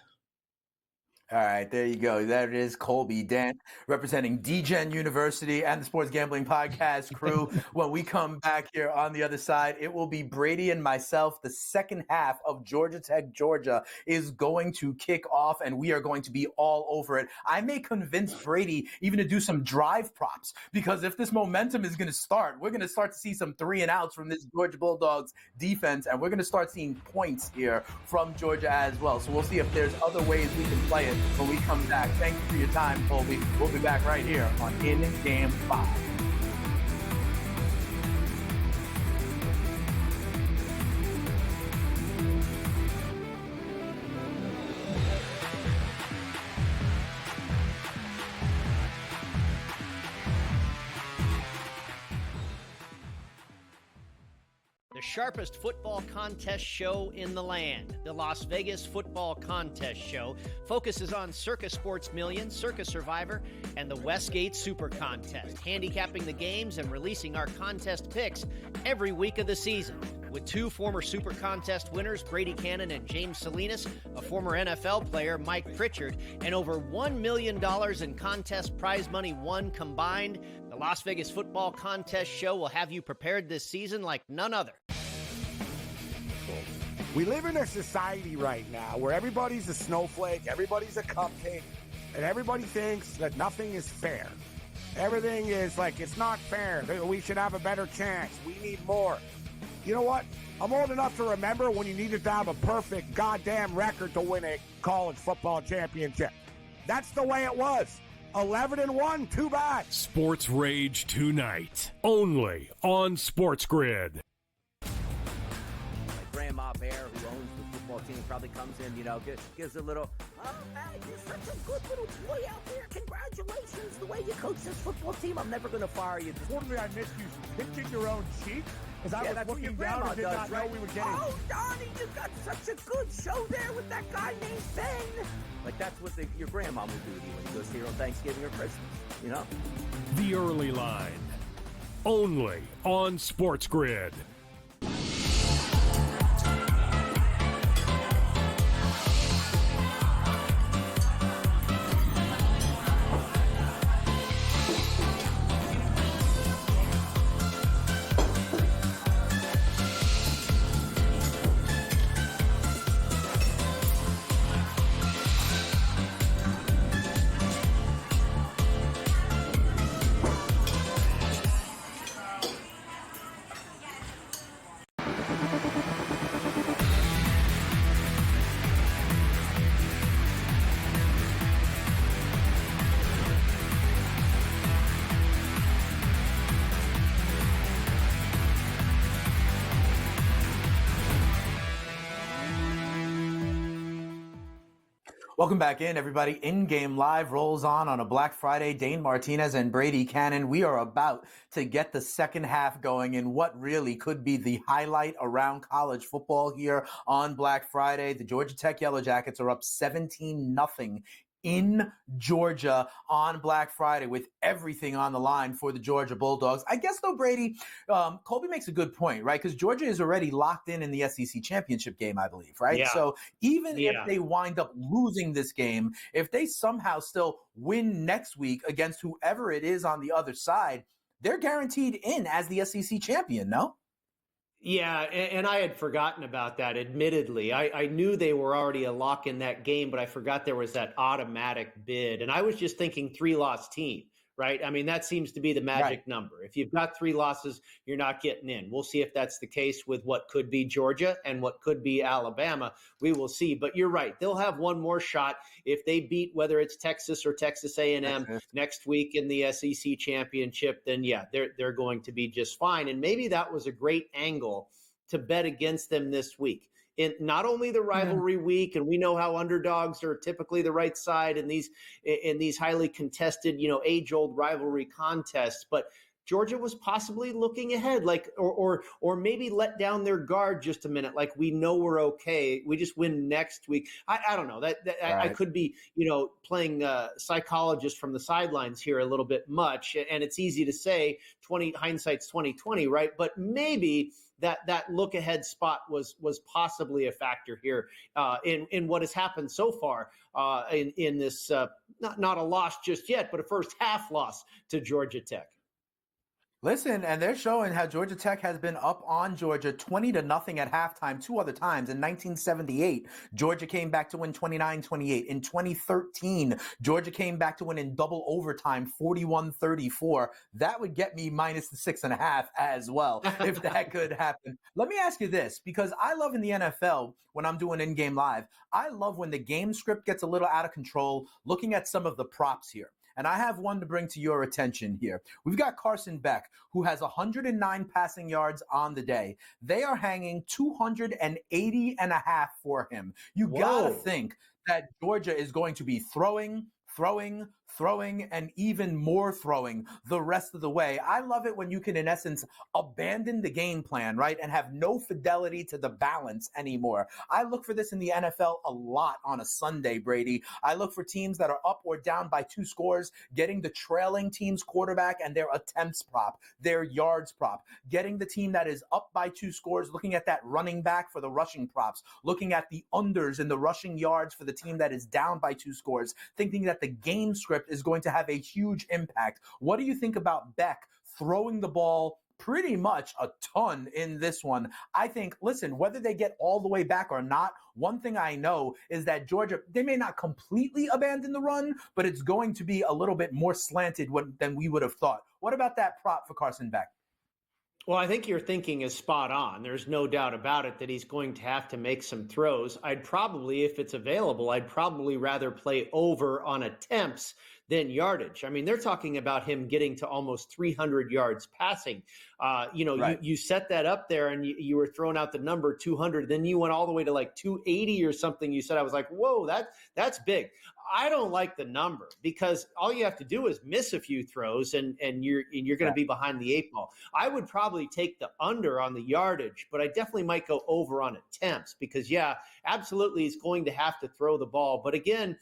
All right, there you go. There it is, Colby Dent, representing DGen University and the Sports Gambling Podcast crew. When we come back here on the other side, it will be Brady and myself. The second half of Georgia Tech, Georgia is going to kick off, and we are going to be all over it. I may convince Brady even to do some drive props, because if this momentum is going to start, we're going to start to see some 3-and-outs from this Georgia Bulldogs defense, and we're going to start seeing points here from Georgia as well. So we'll see if there's other ways we can play it when we come back. Thank you for your time, Colby. We'll be back right here on In Game 5.
The sharpest football contest show in the land, the Las Vegas Football Contest Show, focuses on Circus Sports Million, Circus Survivor, and the Westgate Super Contest, handicapping the games and releasing our contest picks every week of the season. With 2 former Super Contest winners, Brady Cannon and James Salinas, a former NFL player, Mike Pritchard, and over $1 million in contest prize money won combined, the Las Vegas Football Contest Show will have you prepared this season like none other.
We live in a society right now where everybody's a snowflake, everybody's a cupcake, and everybody thinks that nothing is fair. Everything is like, it's not fair. We should have a better chance. We need more. You know what? I'm old enough to remember when you needed to have a perfect goddamn record to win a college football championship. That's the way it was. 11-1, too bad.
Sports Rage tonight, only on SportsGrid.
Grandma Bear, who owns the football team, probably comes in, gives a little, oh, man, you're such a good little boy out there. Congratulations, the way you coach this football team. I'm never going to fire you.
Totally, I missed you pinching your own cheek. Because I was looking down and did not know we were getting.
Oh, Donnie, you got such a good show there with that guy named Ben. Like, that's what your grandma would do to you when you go see her on Thanksgiving or Christmas,
The Early Line, only on SportsGrid.
Welcome back in, everybody. In-Game Live rolls on a Black Friday. Dane Martinez and Brady Cannon. We are about to get the second half going in what really could be the highlight around college football here on Black Friday. The Georgia Tech Yellow Jackets are up 17-0 in Georgia on Black Friday with everything on the line for the Georgia Bulldogs. I guess, though, Brady, Colby makes a good point, right? Because Georgia is already locked in the SEC championship game, I believe, right?
Yeah.
So even if they wind up losing this game, if they somehow still win next week against whoever it is on the other side, they're guaranteed in as the SEC champion, no?
Yeah, and I had forgotten about that, admittedly. I knew they were already a lock in that game, but I forgot there was that automatic bid. And I was just thinking 3-loss team, right? I mean, that seems to be the magic number. If you've got 3 losses, you're not getting in. We'll see if that's the case with what could be Georgia and what could be Alabama. We will see. But you're right. They'll have one more shot if they beat whether it's Texas or Texas A&M next week in the SEC championship. Then, yeah, they're going to be just fine. And maybe that was a great angle to bet against them this week. In not only the rivalry week, and we know how underdogs are typically the right side in these highly contested, age-old rivalry contests, but Georgia was possibly looking ahead, like, or maybe let down their guard just a minute. Like, we know we're okay. We just win next week. I don't know that I could be, playing psychologist from the sidelines here a little bit much. And it's easy to say hindsight's 2020, right? But maybe that look ahead spot was possibly a factor here in what has happened so far in this, not a loss just yet, but a first half loss to Georgia Tech.
Listen, and they're showing how Georgia Tech has been up on Georgia 20-0 at halftime 2 other times. In 1978, Georgia came back to win 29-28. In 2013, Georgia came back to win in double overtime 41-34. That would get me minus the 6.5 as well, if that could happen. Let me ask you this, because I love in the NFL when I'm doing in-game live, I love when the game script gets a little out of control, looking at some of the props here. And I have one to bring to your attention here. We've got Carson Beck, who has 109 passing yards on the day. They are hanging 280.5 for him. You got to think that Georgia is going to be throwing, and even more throwing the rest of the way. I love it when you can, in essence, abandon the game plan, right, and have no fidelity to the balance anymore. I look for this in the NFL a lot on a Sunday, Brady. I look for teams that are up or down by 2 scores, getting the trailing team's quarterback and their attempts prop, their yards prop, getting the team that is up by 2 scores, looking at that running back for the rushing props, looking at the unders in the rushing yards for the team that is down by 2 scores, thinking that the game script is going to have a huge impact. What do you think about Beck throwing the ball pretty much a ton in this one? I think, listen, whether they get all the way back or not, one thing I know is that Georgia, they may not completely abandon the run, but it's going to be a little bit more slanted than we would have thought. What about that prop for Carson Beck?
Well, I think your thinking is spot on. There's no doubt about it that he's going to have to make some throws. I'd probably, if it's available, I'd probably rather play over on attempts than yardage. I mean, they're talking about him getting to almost 300 yards passing. You set that up there and you were throwing out the number 200. Then you went all the way to like 280 or something. You said, I was like, whoa, that's big. I don't like the number because all you have to do is miss a few throws and you're going to be behind the 8 ball. I would probably take the under on the yardage, but I definitely might go over on attempts because, yeah, absolutely he's going to have to throw the ball. But again,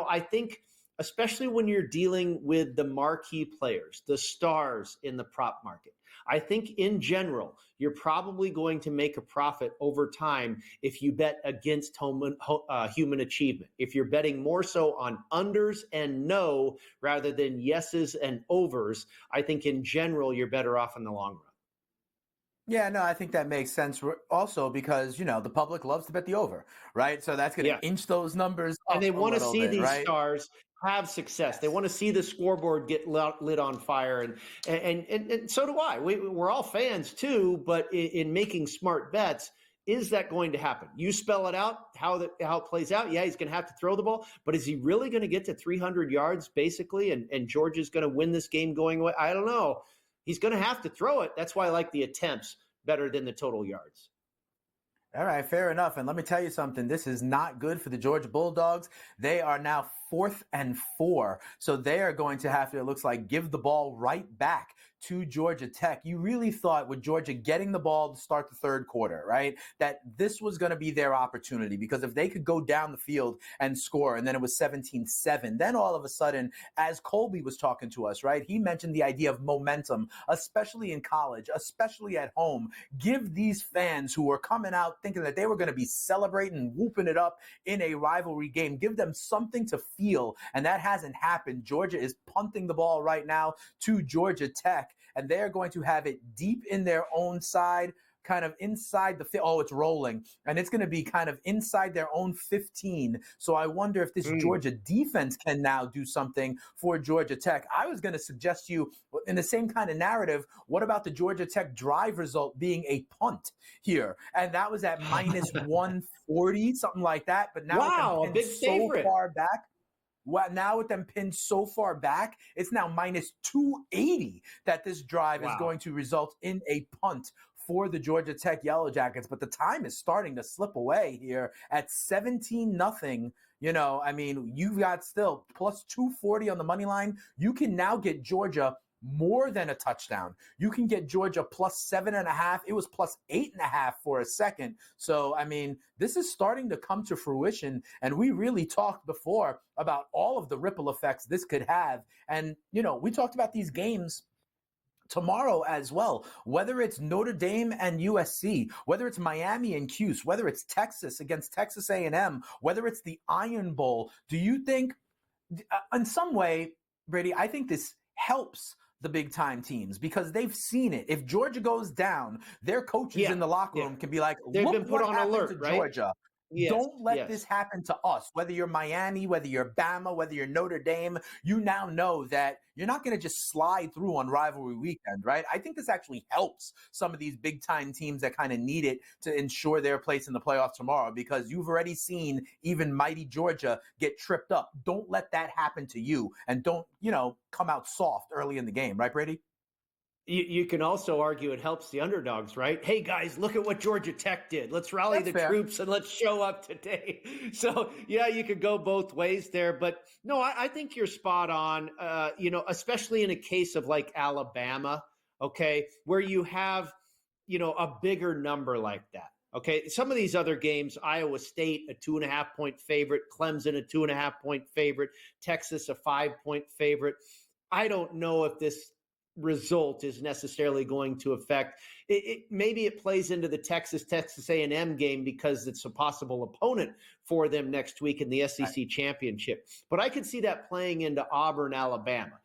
I think especially when you're dealing with the marquee players, the stars in the prop market, I think in general, you're probably going to make a profit over time if you bet against human achievement. If you're betting more so on unders and no rather than yeses and overs, I think in general, you're better off in the long run.
Yeah, no, I think that makes sense also because, the public loves to bet the over, right? So that's going to inch those numbers up.
And they want to see these
right?
stars have success. They want to see the scoreboard get lit on fire. And so do I. We're all fans too, but in making smart bets, is that going to happen? You spell it out, how it plays out. Yeah, he's going to have to throw the ball, but is he really going to get to 300 yards basically? And Georgia's going to win this game going away? I don't know. He's going to have to throw it. That's why I like the attempts better than the total yards.
All right, fair enough. And let me tell you something. This is not good for the Georgia Bulldogs. They are now 4th and 4. So they are going to have to, it looks like, give the ball right back to Georgia Tech. You really thought with Georgia getting the ball to start the 3rd quarter, right, that this was going to be their opportunity because if they could go down the field and score, and then it was 17-7, then all of a sudden, as Colby was talking to us, right, he mentioned the idea of momentum, especially in college, especially at home. Give these fans who are coming out thinking that they were going to be celebrating, whooping it up in a rivalry game, give them something to feel, and that hasn't happened. Georgia is punting the ball right now to Georgia Tech, and they're going to have it deep in their own side, kind of inside the – it's rolling. And it's going to be kind of inside their own 15. So I wonder if this Georgia defense can now do something for Georgia Tech. I was going to suggest to you, in the same kind of narrative, what about the Georgia Tech drive result being a punt here? And that was at minus 140, something like that. But now
a big favorite.
So far back. Well, now with them pinned so far back, it's now minus 280 that this drive is going to result in a punt for the Georgia Tech Yellow Jackets. But the time is starting to slip away here at 17-0. You've got still plus 240 on the money line. You can now get Georgia
more than a touchdown. You can get Georgia plus 7.5. It was plus 8.5 for a second. So, I mean, this is starting to come to fruition. And we really talked before about all of the ripple effects this could have. And, we talked about these games tomorrow as well, whether it's Notre Dame and USC, whether it's Miami and Cuse, whether it's Texas against Texas A&M, whether it's the Iron Bowl. Do you think in some way, Brady, I think this helps the big time teams because they've seen it. If Georgia goes down, their coaches in the locker room can be like,
they've
look
been put
what
on
happened
alert,
to
right?
Georgia.
Yes,
Don't let this happen to us. Whether you're Miami, whether you're Bama, whether you're Notre Dame, you now know that you're not going to just slide through on rivalry weekend, right? I think this actually helps some of these big-time teams that kind of need it to ensure their place in the playoffs tomorrow because you've already seen even mighty Georgia get tripped up. Don't let that happen to you and don't, come out soft early in the game, right, Brady?
You can also argue it helps the underdogs, right? Hey, guys, look at what Georgia Tech did. Let's rally the troops and let's show up today. So, yeah, you could go both ways there. But, no, I think you're spot on, especially in a case of like Alabama, okay, where you have, a bigger number like that. Okay, some of these other games, Iowa State, a 2.5-point favorite, Clemson, a 2.5-point favorite, Texas, a 5-point favorite. I don't know if this result is necessarily going to affect it. Maybe it plays into the Texas A&M game because it's a possible opponent for them next week in the SEC championship. But I could see that playing into Auburn, Alabama.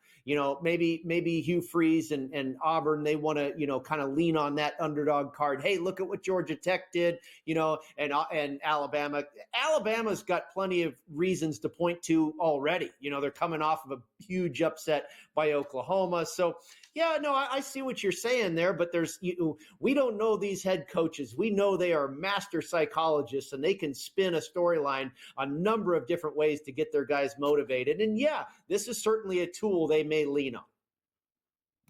Maybe Hugh Freeze and Auburn, they want to, kind of lean on that underdog card. Hey, look at what Georgia Tech did, and Alabama. Alabama's got plenty of reasons to point to already. They're coming off of a huge upset by Oklahoma. So, yeah, no, I see what you're saying there, but we don't know these head coaches. We know they are master psychologists and they can spin a storyline a number of different ways to get their guys motivated. And yeah, this is certainly a tool they may lean on.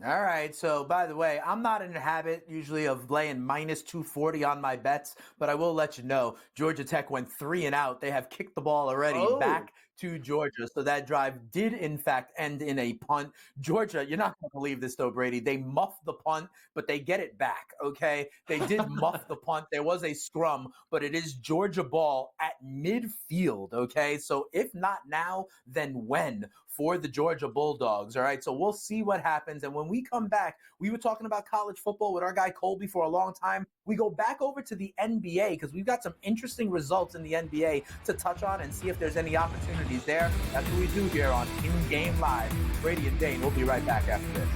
All right. So, by the way, I'm not in the habit usually of laying minus 240 on my bets, but I will let you know Georgia Tech went 3 and out. They have kicked the ball already back to Georgia. So that drive did, in fact, end in a punt. Georgia, you're not going to believe this, though, Brady. They muffed the punt, but they get it back, okay? They did muff the punt. There was a scrum, but it is Georgia ball at midfield, okay? So if not now, then when for the Georgia Bulldogs, all right? So we'll see what happens. And when we come back, we were talking about college football with our guy Colby for a long time. We go back over to the NBA because we've got some interesting results in the NBA to touch on and see if there's any opportunities there. That's what we do here on In Game Live. Brady and Dane, we'll be right back after this.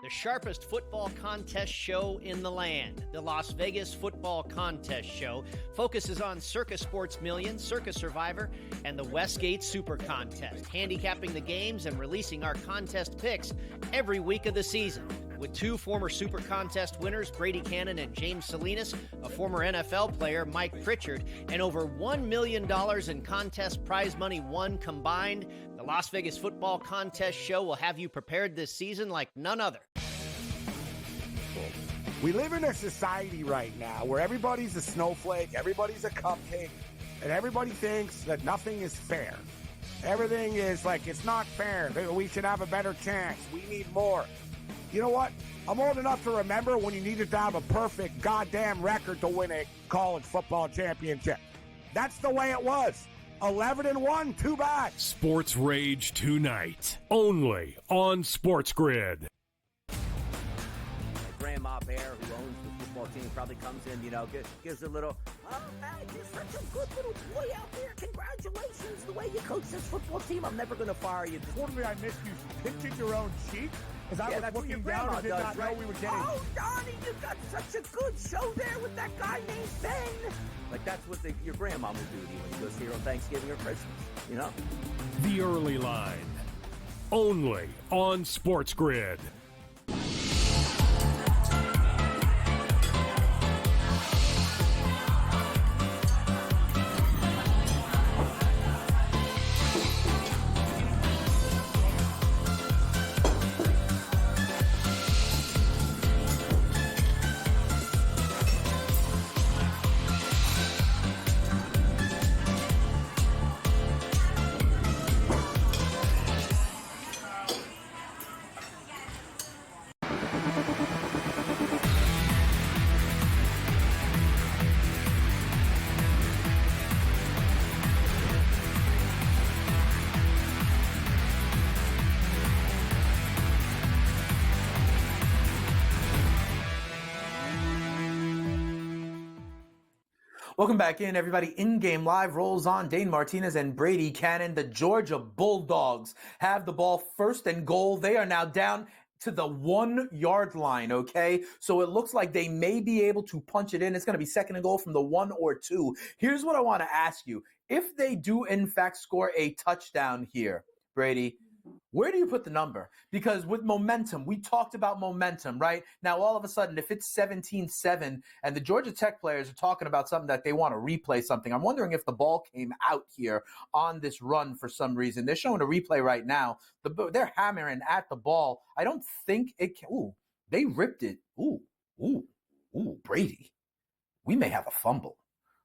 The sharpest football contest show in the land, the Las Vegas Football Contest Show, focuses on Circa Sports Million, Circa Survivor, and the Westgate Super Contest, handicapping the games and releasing our contest picks every week of the season. With 2 former Super Contest winners, Brady Cannon and James Salinas, a former NFL player, Mike Pritchard, and over $1 million in contest prize money won combined, the Las Vegas Football Contest Show will have you prepared this season like none other.
We live in a society right now where everybody's a snowflake, everybody's a cupcake, and everybody thinks that nothing is fair. Everything is like, it's not fair. We should have a better chance. We need more. You know what? I'm old enough to remember when you needed to have a perfect goddamn record to win a college football championship. That's the way it was. 11-1, too bad.
Sports Rage tonight, only on SportsGrid.
Grandma Bear, who owns the football team, probably comes in, gives a little, oh, man, you're such a good little boy out there. Congratulations, the way you coach this football team. I'm never going to fire you.
Totally, I missed you. Pinching your own cheek? As I was looking down and did not know we were getting.
Oh, Donnie, you got such a good show there with that guy named Ben. Like, that's what your grandma would do to you when you go see her on Thanksgiving or Christmas,
The Early Line, only on SportsGrid.
Welcome back in, everybody. In-game live rolls on. Dane Martinez and Brady Cannon. The Georgia Bulldogs have the ball, 1st and goal. They are now down to the 1 yard line, okay? So it looks like they may be able to punch it in. It's going to be 2nd and goal from the 1 or 2. Here's what I want to ask you. If they do, in fact, score a touchdown here, Brady, where do you put the number? Because with momentum, we talked about momentum, right? Now, all of a sudden, if it's 17-7 and the Georgia Tech players are talking about something that they want to replay something, I'm wondering if the ball came out here on this run for some reason. They're showing a replay right now. They're hammering at the ball. I don't think it can. Ooh, they ripped it. Ooh, Brady. We may have a fumble.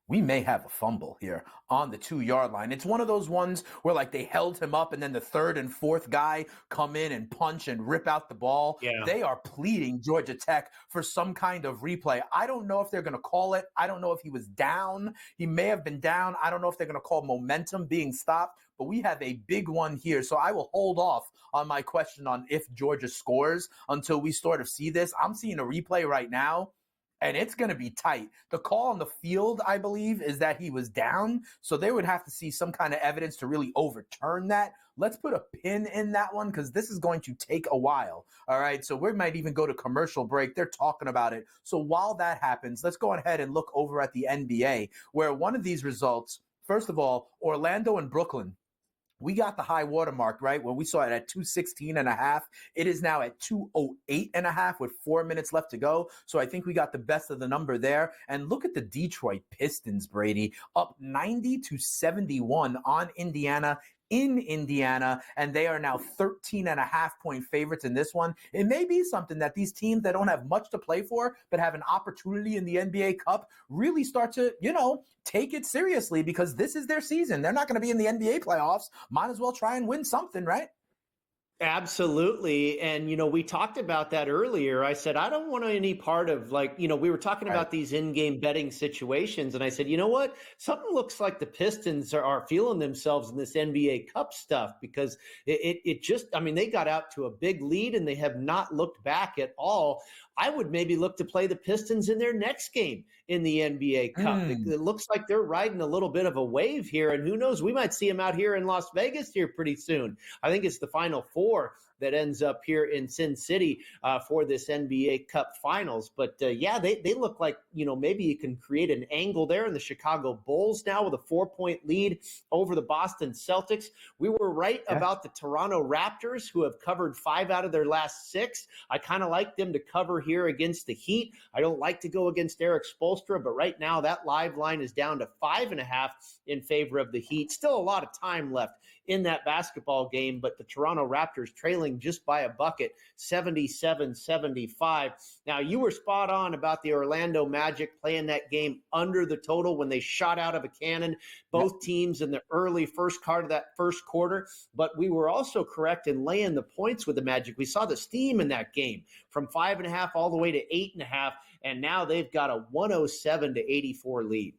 We may have a fumble here on the 2 yard line. It's one of those ones where like they held him up and then the 3rd and 4th guy come in and punch and rip out the ball.
Yeah.
They are pleading Georgia Tech for some kind of replay. I don't know if they're going to call it. I don't know if he was down. He may have been down. I don't know if they're going to call momentum being stopped, but we have a big one here. So I will hold off on my question on if Georgia scores until we sort of see this. I'm seeing a replay right now, and it's going to be tight. The call on the field, I believe, is that he was down. So they would have to see some kind of evidence to really overturn that. Let's put a pin in that one because this is going to take a while. All right. So we might even go to commercial break. They're talking about it. So while that happens, let's go ahead and look over at the NBA, where one of these results, first of all, Orlando and Brooklyn, we got the high water mark, right? When we saw it at 216.5, it is now at 208.5 with 4 minutes left to go. So I think we got the best of the number there. And look at the Detroit Pistons, Brady, up 90-71 on Indiana in Indiana, and they are now 13.5-point favorites in this one. It may be something that these teams that don't have much to play for, but have an opportunity in the NBA Cup really start to, take it seriously because this is their season. They're not going to be in the NBA playoffs. Might as well try and win something, right?
Absolutely. And, we talked about that earlier. I said, I don't want any part of we were talking about these in-game betting situations. And I said, you know what? Something looks like the Pistons are feeling themselves in this NBA Cup stuff because it just, they got out to a big lead and they have not looked back at all. I would maybe look to play the Pistons in their next game in the NBA Cup. It looks like they're riding a little bit of a wave here, and who knows, we might see them out here in Las Vegas here pretty soon. I think it's the Final Four that ends up here in Sin City for this NBA Cup Finals. But they look like, maybe you can create an angle there in the Chicago Bulls now with a 4-point lead over the Boston Celtics. We were right about the Toronto Raptors, who have covered 5 out of their last 6. I kind of like them to cover here against the Heat. I don't like to go against Eric Spoelstra, but right now that live line is down to 5.5 in favor of the Heat. Still a lot of time left in that basketball game, but the Toronto Raptors trailing just by a bucket, 77-75. Now, you were spot on about the Orlando Magic playing that game under the total when they shot out of a cannon, both teams in the early first part of that first quarter, but we were also correct in laying the points with the Magic. We saw the steam in that game from 5.5 all the way to 8.5, and now they've got a 107-84 lead.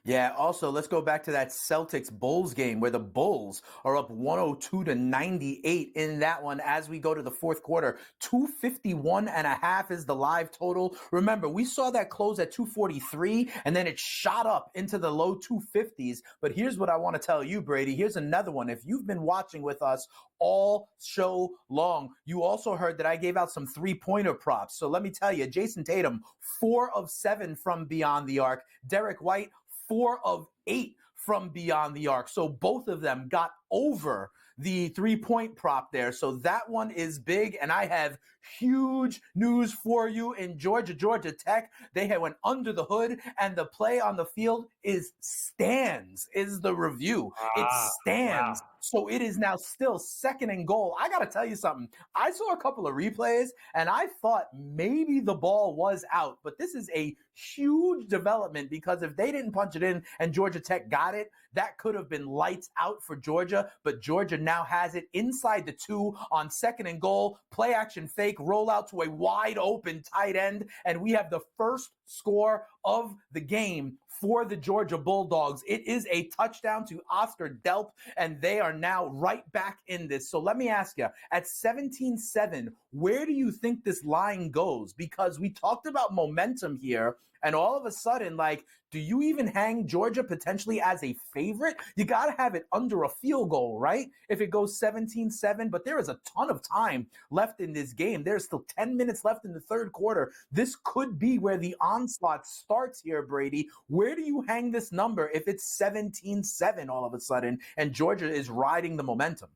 Yeah, also, let's go back to that Celtics-Bulls game where the Bulls are up 102-98 in that one as we go to the fourth quarter. 251.5 is the live total. Remember, we saw that close at 243, and then it shot up into the low 250s. But here's what I want to tell you, Brady. Here's another one. If you've been watching with us all show long, you also heard that I gave out some three-pointer props. So let me tell you, Jason Tatum, 4 of 7 from beyond the arc. Derek White, 4 of 8 from beyond the arc. So both of them got over the 3-point prop there. So that one is big. And I have huge news for you in Georgia Tech. They went under the hood, and the play on the field is the review. It stands. Wow. So it is now still 2nd and goal. I got to tell you something. I saw a couple of replays, and I thought maybe the ball was out. But this is a huge development because if they didn't punch it in and Georgia Tech got it, that could have been lights out for Georgia. But Georgia now has it inside the 2 on 2nd and goal. Play action fake, roll out to a wide open tight end. And we have the first score of the game for the Georgia Bulldogs. It is a touchdown to Oscar Delp, and they are now right back in this. So let me ask you, at 17-7, where do you think this line goes? Because we talked about momentum here,
And all of a sudden, like, do you even hang Georgia potentially as a favorite? You got to have it under a field goal, right? If it goes 17-7, but there is a ton of time left in this game. There's still 10 minutes left in the third quarter. This could be where the onslaught starts here, Brady. Where do you hang this number if it's 17-7 all of a sudden and Georgia is riding the momentum?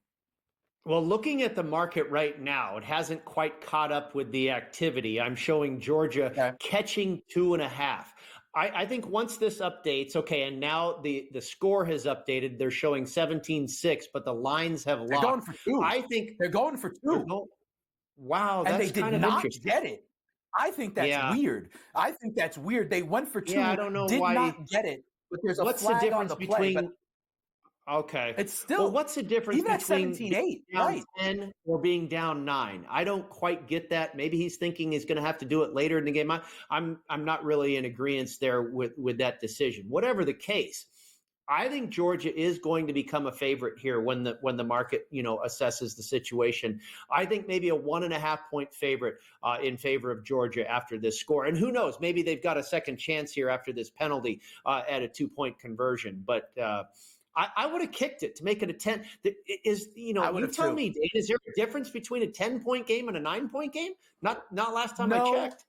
Well, looking at the market right now, it hasn't quite caught up with the activity. I'm showing Georgia catching 2.5. I think once this updates, okay, and now the score has updated. They're showing 17-6, but the lines have locked.
They're going for 2.
I think
they're going for 2.
Wow,
and
that's
they did
kind of
not
interesting.
get it. I think that's weird. I think that's weird. They went for 2.
I don't know
did
why.
not get it. But there's a
What's
flag
the difference
on the play,
between? Okay,
it's still
what's the difference
even
between
at 17-8,
down
right?
10 or being down 9? I don't quite get that. Maybe he's thinking he's going to have to do it later in the game. I'm not really in agreement there with that decision. Whatever the case, I think Georgia is going to become a favorite here when the market assesses the situation. I think maybe a 1.5 point favorite in favor of Georgia after this score. And who knows? Maybe they've got a second chance here after this penalty at a 2-point conversion. But I would have kicked it to make it a 10. You tell me, Dane, is there a difference between a 10-point game and a 9-point game? Not last time I checked.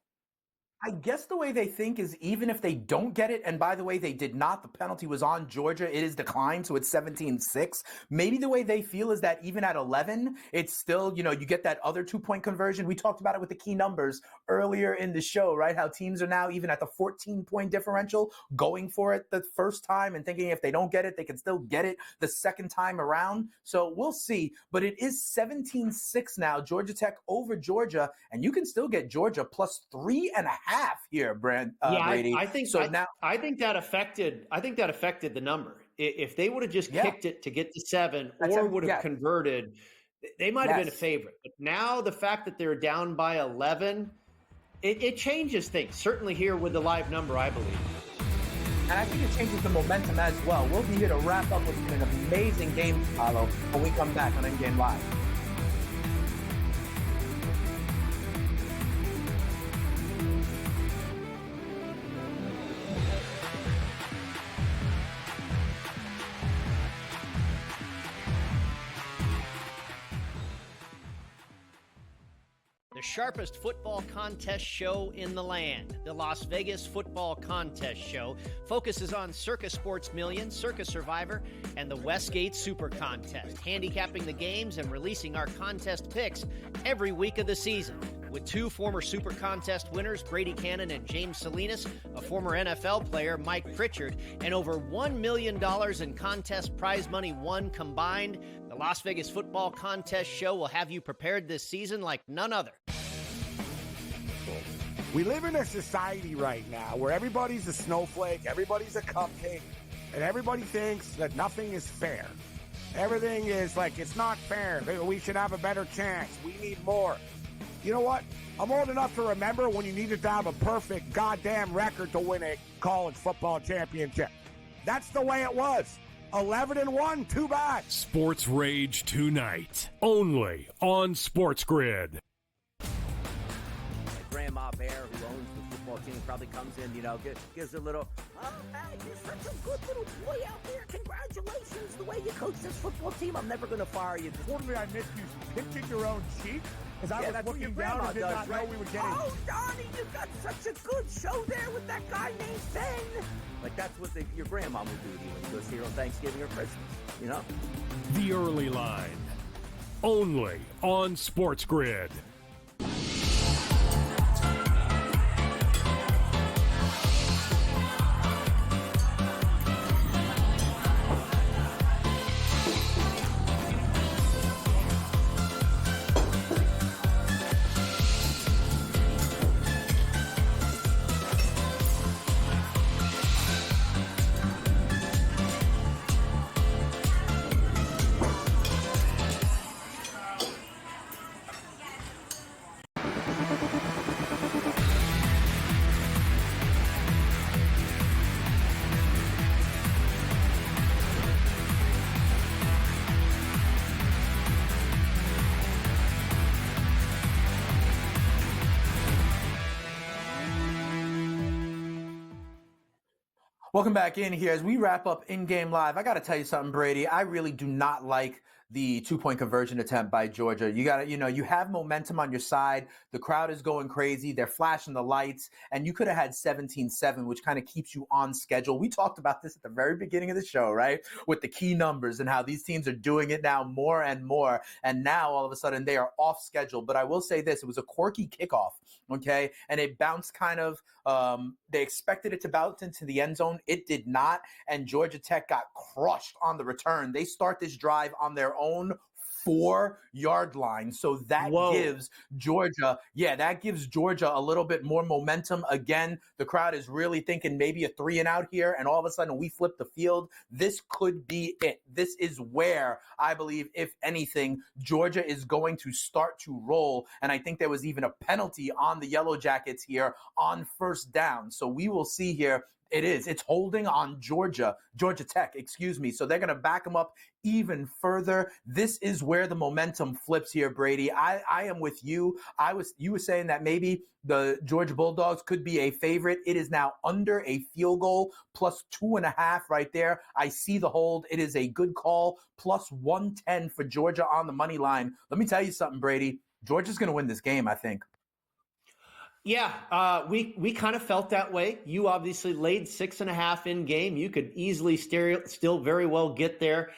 I guess the way they think is even if they don't get it, and by the way, they did not, the penalty was on Georgia, it is declined, so it's 17-6. Maybe the way they feel is that even at 11, it's still, you get that other 2-point conversion. We talked about it with the key numbers earlier in the show, right? How teams are now even at the 14-point differential going for it the first time and thinking if they don't get it, they can still get it the second time around. So we'll see. But it is 17-6 now, Georgia Tech over Georgia, and you can still get Georgia plus 3.5 here, Brady.
I think so. I think that affected the number. If they would have just kicked it to get to 7 or would have converted, they might have been a favorite. But now the fact that they're down by 11, it changes things. Certainly here with the live number, I believe.
And I think it changes the momentum as well. We'll be here to wrap up with an amazing game to follow when we come back on Endgame Live.
The sharpest football contest show in the land, the Las Vegas Football Contest Show, focuses on Circa Sports Million, Circa Survivor, and the Westgate Super Contest, handicapping the games and releasing our contest picks every week of the season. With 2 former Super Contest winners, Brady Cannon and James Salinas, a former NFL player, Mike Pritchard, and over $1 million in contest prize money won combined, the Las Vegas Football Contest Show will have you prepared this season like none other.
We live in a society right now where everybody's a snowflake, everybody's a cupcake, and everybody thinks that nothing is fair. Everything is like, it's not fair. We should have a better chance. We need more. You know what? I'm old enough to remember when you needed to have a perfect goddamn record to win a college football championship. That's the way it was. 11-1, too bad.
Sports Rage tonight, only on SportsGrid.
Grandma Bear, who owns the football team, probably comes in, gives a little, oh, hey, you're such a good little boy out there. Congratulations, the way you coach this football team. I'm never going to fire you.
Totally, I missed you pinching your own cheek as I was looking down and did not know we were getting.
Oh, Donnie, you got such a good show there with that guy named Ben. Like, that's what your grandma would do to you when you go see her on Thanksgiving or Christmas,
The Early Line, only on SportsGrid.
Welcome back in here as we wrap up in-game live. I got to tell you something, Brady. I really do not like the 2-point conversion attempt by Georgia. You got to, you have momentum on your side. The crowd is going crazy. They're flashing the lights, and you could have had 17-7, which kind of keeps you on schedule. We talked about this at the very beginning of the show, right? With the key numbers and how these teams are doing it now more and more. And now all of a sudden they are off schedule. But I will say this, it was a quirky kickoff, okay? And it bounced kind of, they expected it to bounce into the end zone. It did not, and Georgia Tech got crushed on the return. They start this drive on their own 4-yard line. So that gives Georgia, a little bit more momentum. Again, the crowd is really thinking maybe a 3-and-out here, and all of a sudden we flip the field. This could be it. This is where I believe, if anything, Georgia is going to start to roll. And I think there was even a penalty on the Yellow Jackets here on first down. So we will see here. It's holding on Georgia Tech, excuse me. So they're going to back them up even further. This is where the momentum flips here, Brady. I am with you. You were saying that maybe the Georgia Bulldogs could be a favorite. It is now under a field goal, plus 2.5 right there. I see the hold. It is a good call, plus 110 for Georgia on the money line. Let me tell you something, Brady. Georgia's going to win this game, I think.
Yeah, we kind of felt that way. You obviously laid 6.5 in game. You could easily still very well get there.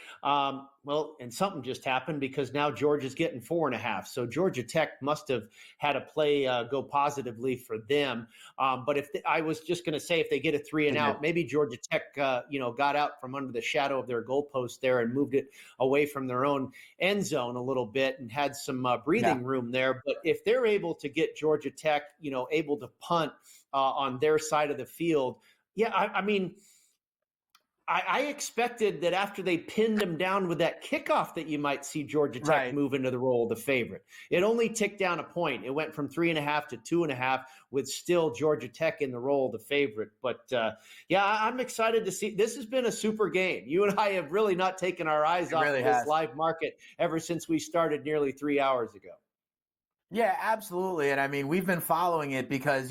Well, and something just happened because now Georgia's getting 4.5. So Georgia Tech must have had a play go positively for them. But I was just going to say, if they get a 3-and-out, maybe Georgia Tech, got out from under the shadow of their goalpost there and moved it away from their own end zone a little bit and had some breathing room there. But if they're able to get Georgia Tech, able to punt on their side of the field, I expected that after they pinned them down with that kickoff that you might see Georgia Tech move into the role of the favorite. It only ticked down a point. It went from 3.5 to 2.5 with still Georgia Tech in the role of the favorite. But, I'm excited to see. This has been a super game. You and I have really not taken our eyes off of this live market ever since we started nearly 3 hours ago.
Yeah, absolutely. And I mean, we've been following it because,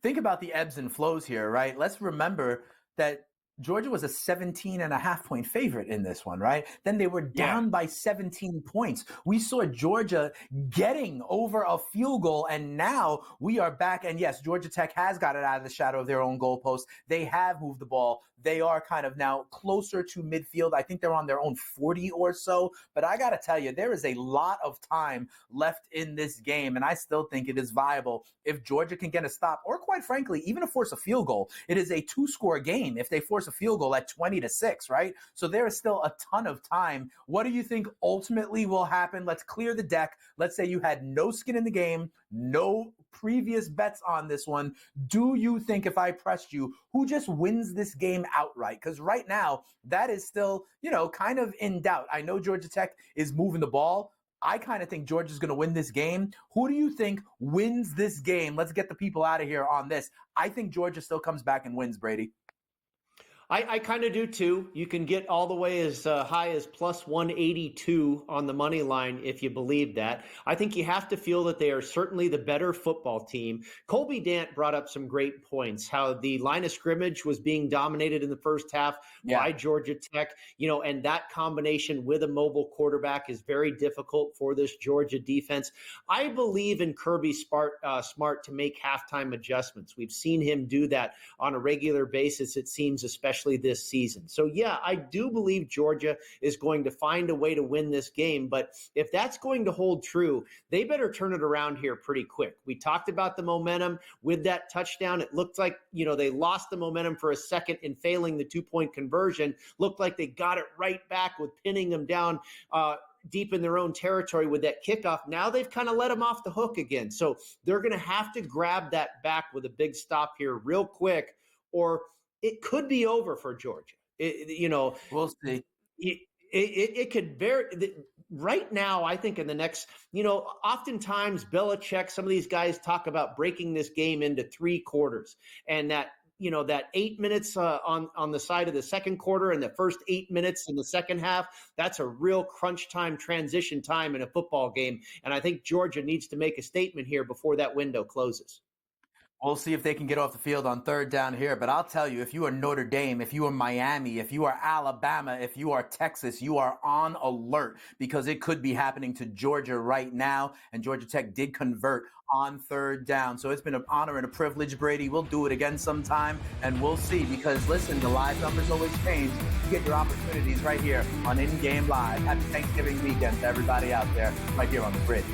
think about the ebbs and flows here, right? Let's remember that Georgia was a 17.5-point favorite in this one, right? Then they were down by 17 points. We saw Georgia getting over a field goal, and now we are back. And yes, Georgia Tech has got it out of the shadow of their own goalpost. They have moved the ball. They are kind of now closer to midfield. I think they're on their own 40 or so. But I got to tell you, there is a lot of time left in this game, and I still think it is viable if Georgia can get a stop, or quite frankly, even to force a field goal. It is a 2-score game if they force a field goal at 20-6, right? So there is still a ton of time. What do you think ultimately will happen? Let's clear the deck. Let's say you had no skin in the game, no previous bets on this one. Do you think, if I pressed you, who just wins this game outright? Because right now, that is still, kind of in doubt. I know Georgia Tech is moving the ball. I kind of think Georgia's going to win this game. Who do you think wins this game? Let's get the people out of here on this. I think Georgia still comes back and wins, Brady.
I kind of do too. You can get all the way as high as plus 182 on the money line if you believe that. I think you have to feel that they are certainly the better football team. Colby Dant brought up some great points, how the line of scrimmage was being dominated in the first half by Georgia Tech, and that combination with a mobile quarterback is very difficult for this Georgia defense. I believe in Kirby Smart to make halftime adjustments. We've seen him do that on a regular basis, it seems, especially this season. So I do believe Georgia is going to find a way to win this game. But if that's going to hold true, they better turn it around here pretty quick. We talked about the momentum with that touchdown. It looked like, they lost the momentum for a second in failing the 2-point conversion. Looked like they got it right back with pinning them down deep in their own territory with that kickoff. Now they've kind of let them off the hook again. So they're going to have to grab that back with a big stop here real quick, or it could be over for Georgia.
We'll see.
It could vary. Right now, I think in the next, oftentimes Belichick, some of these guys talk about breaking this game into 3 quarters, and that 8 minutes on the side of the second quarter and the first 8 minutes in the second half, that's a real crunch time, transition time in a football game. And I think Georgia needs to make a statement here before that window closes.
We'll see if they can get off the field on third down here. But I'll tell you, if you are Notre Dame, if you are Miami, if you are Alabama, if you are Texas, you are on alert because it could be happening to Georgia right now. And Georgia Tech did convert on third down. So it's been an honor and a privilege, Brady. We'll do it again sometime, and we'll see. Because, listen, the live numbers always change. You get your opportunities right here on In Game Live. Happy Thanksgiving weekend to everybody out there right here on the Grid.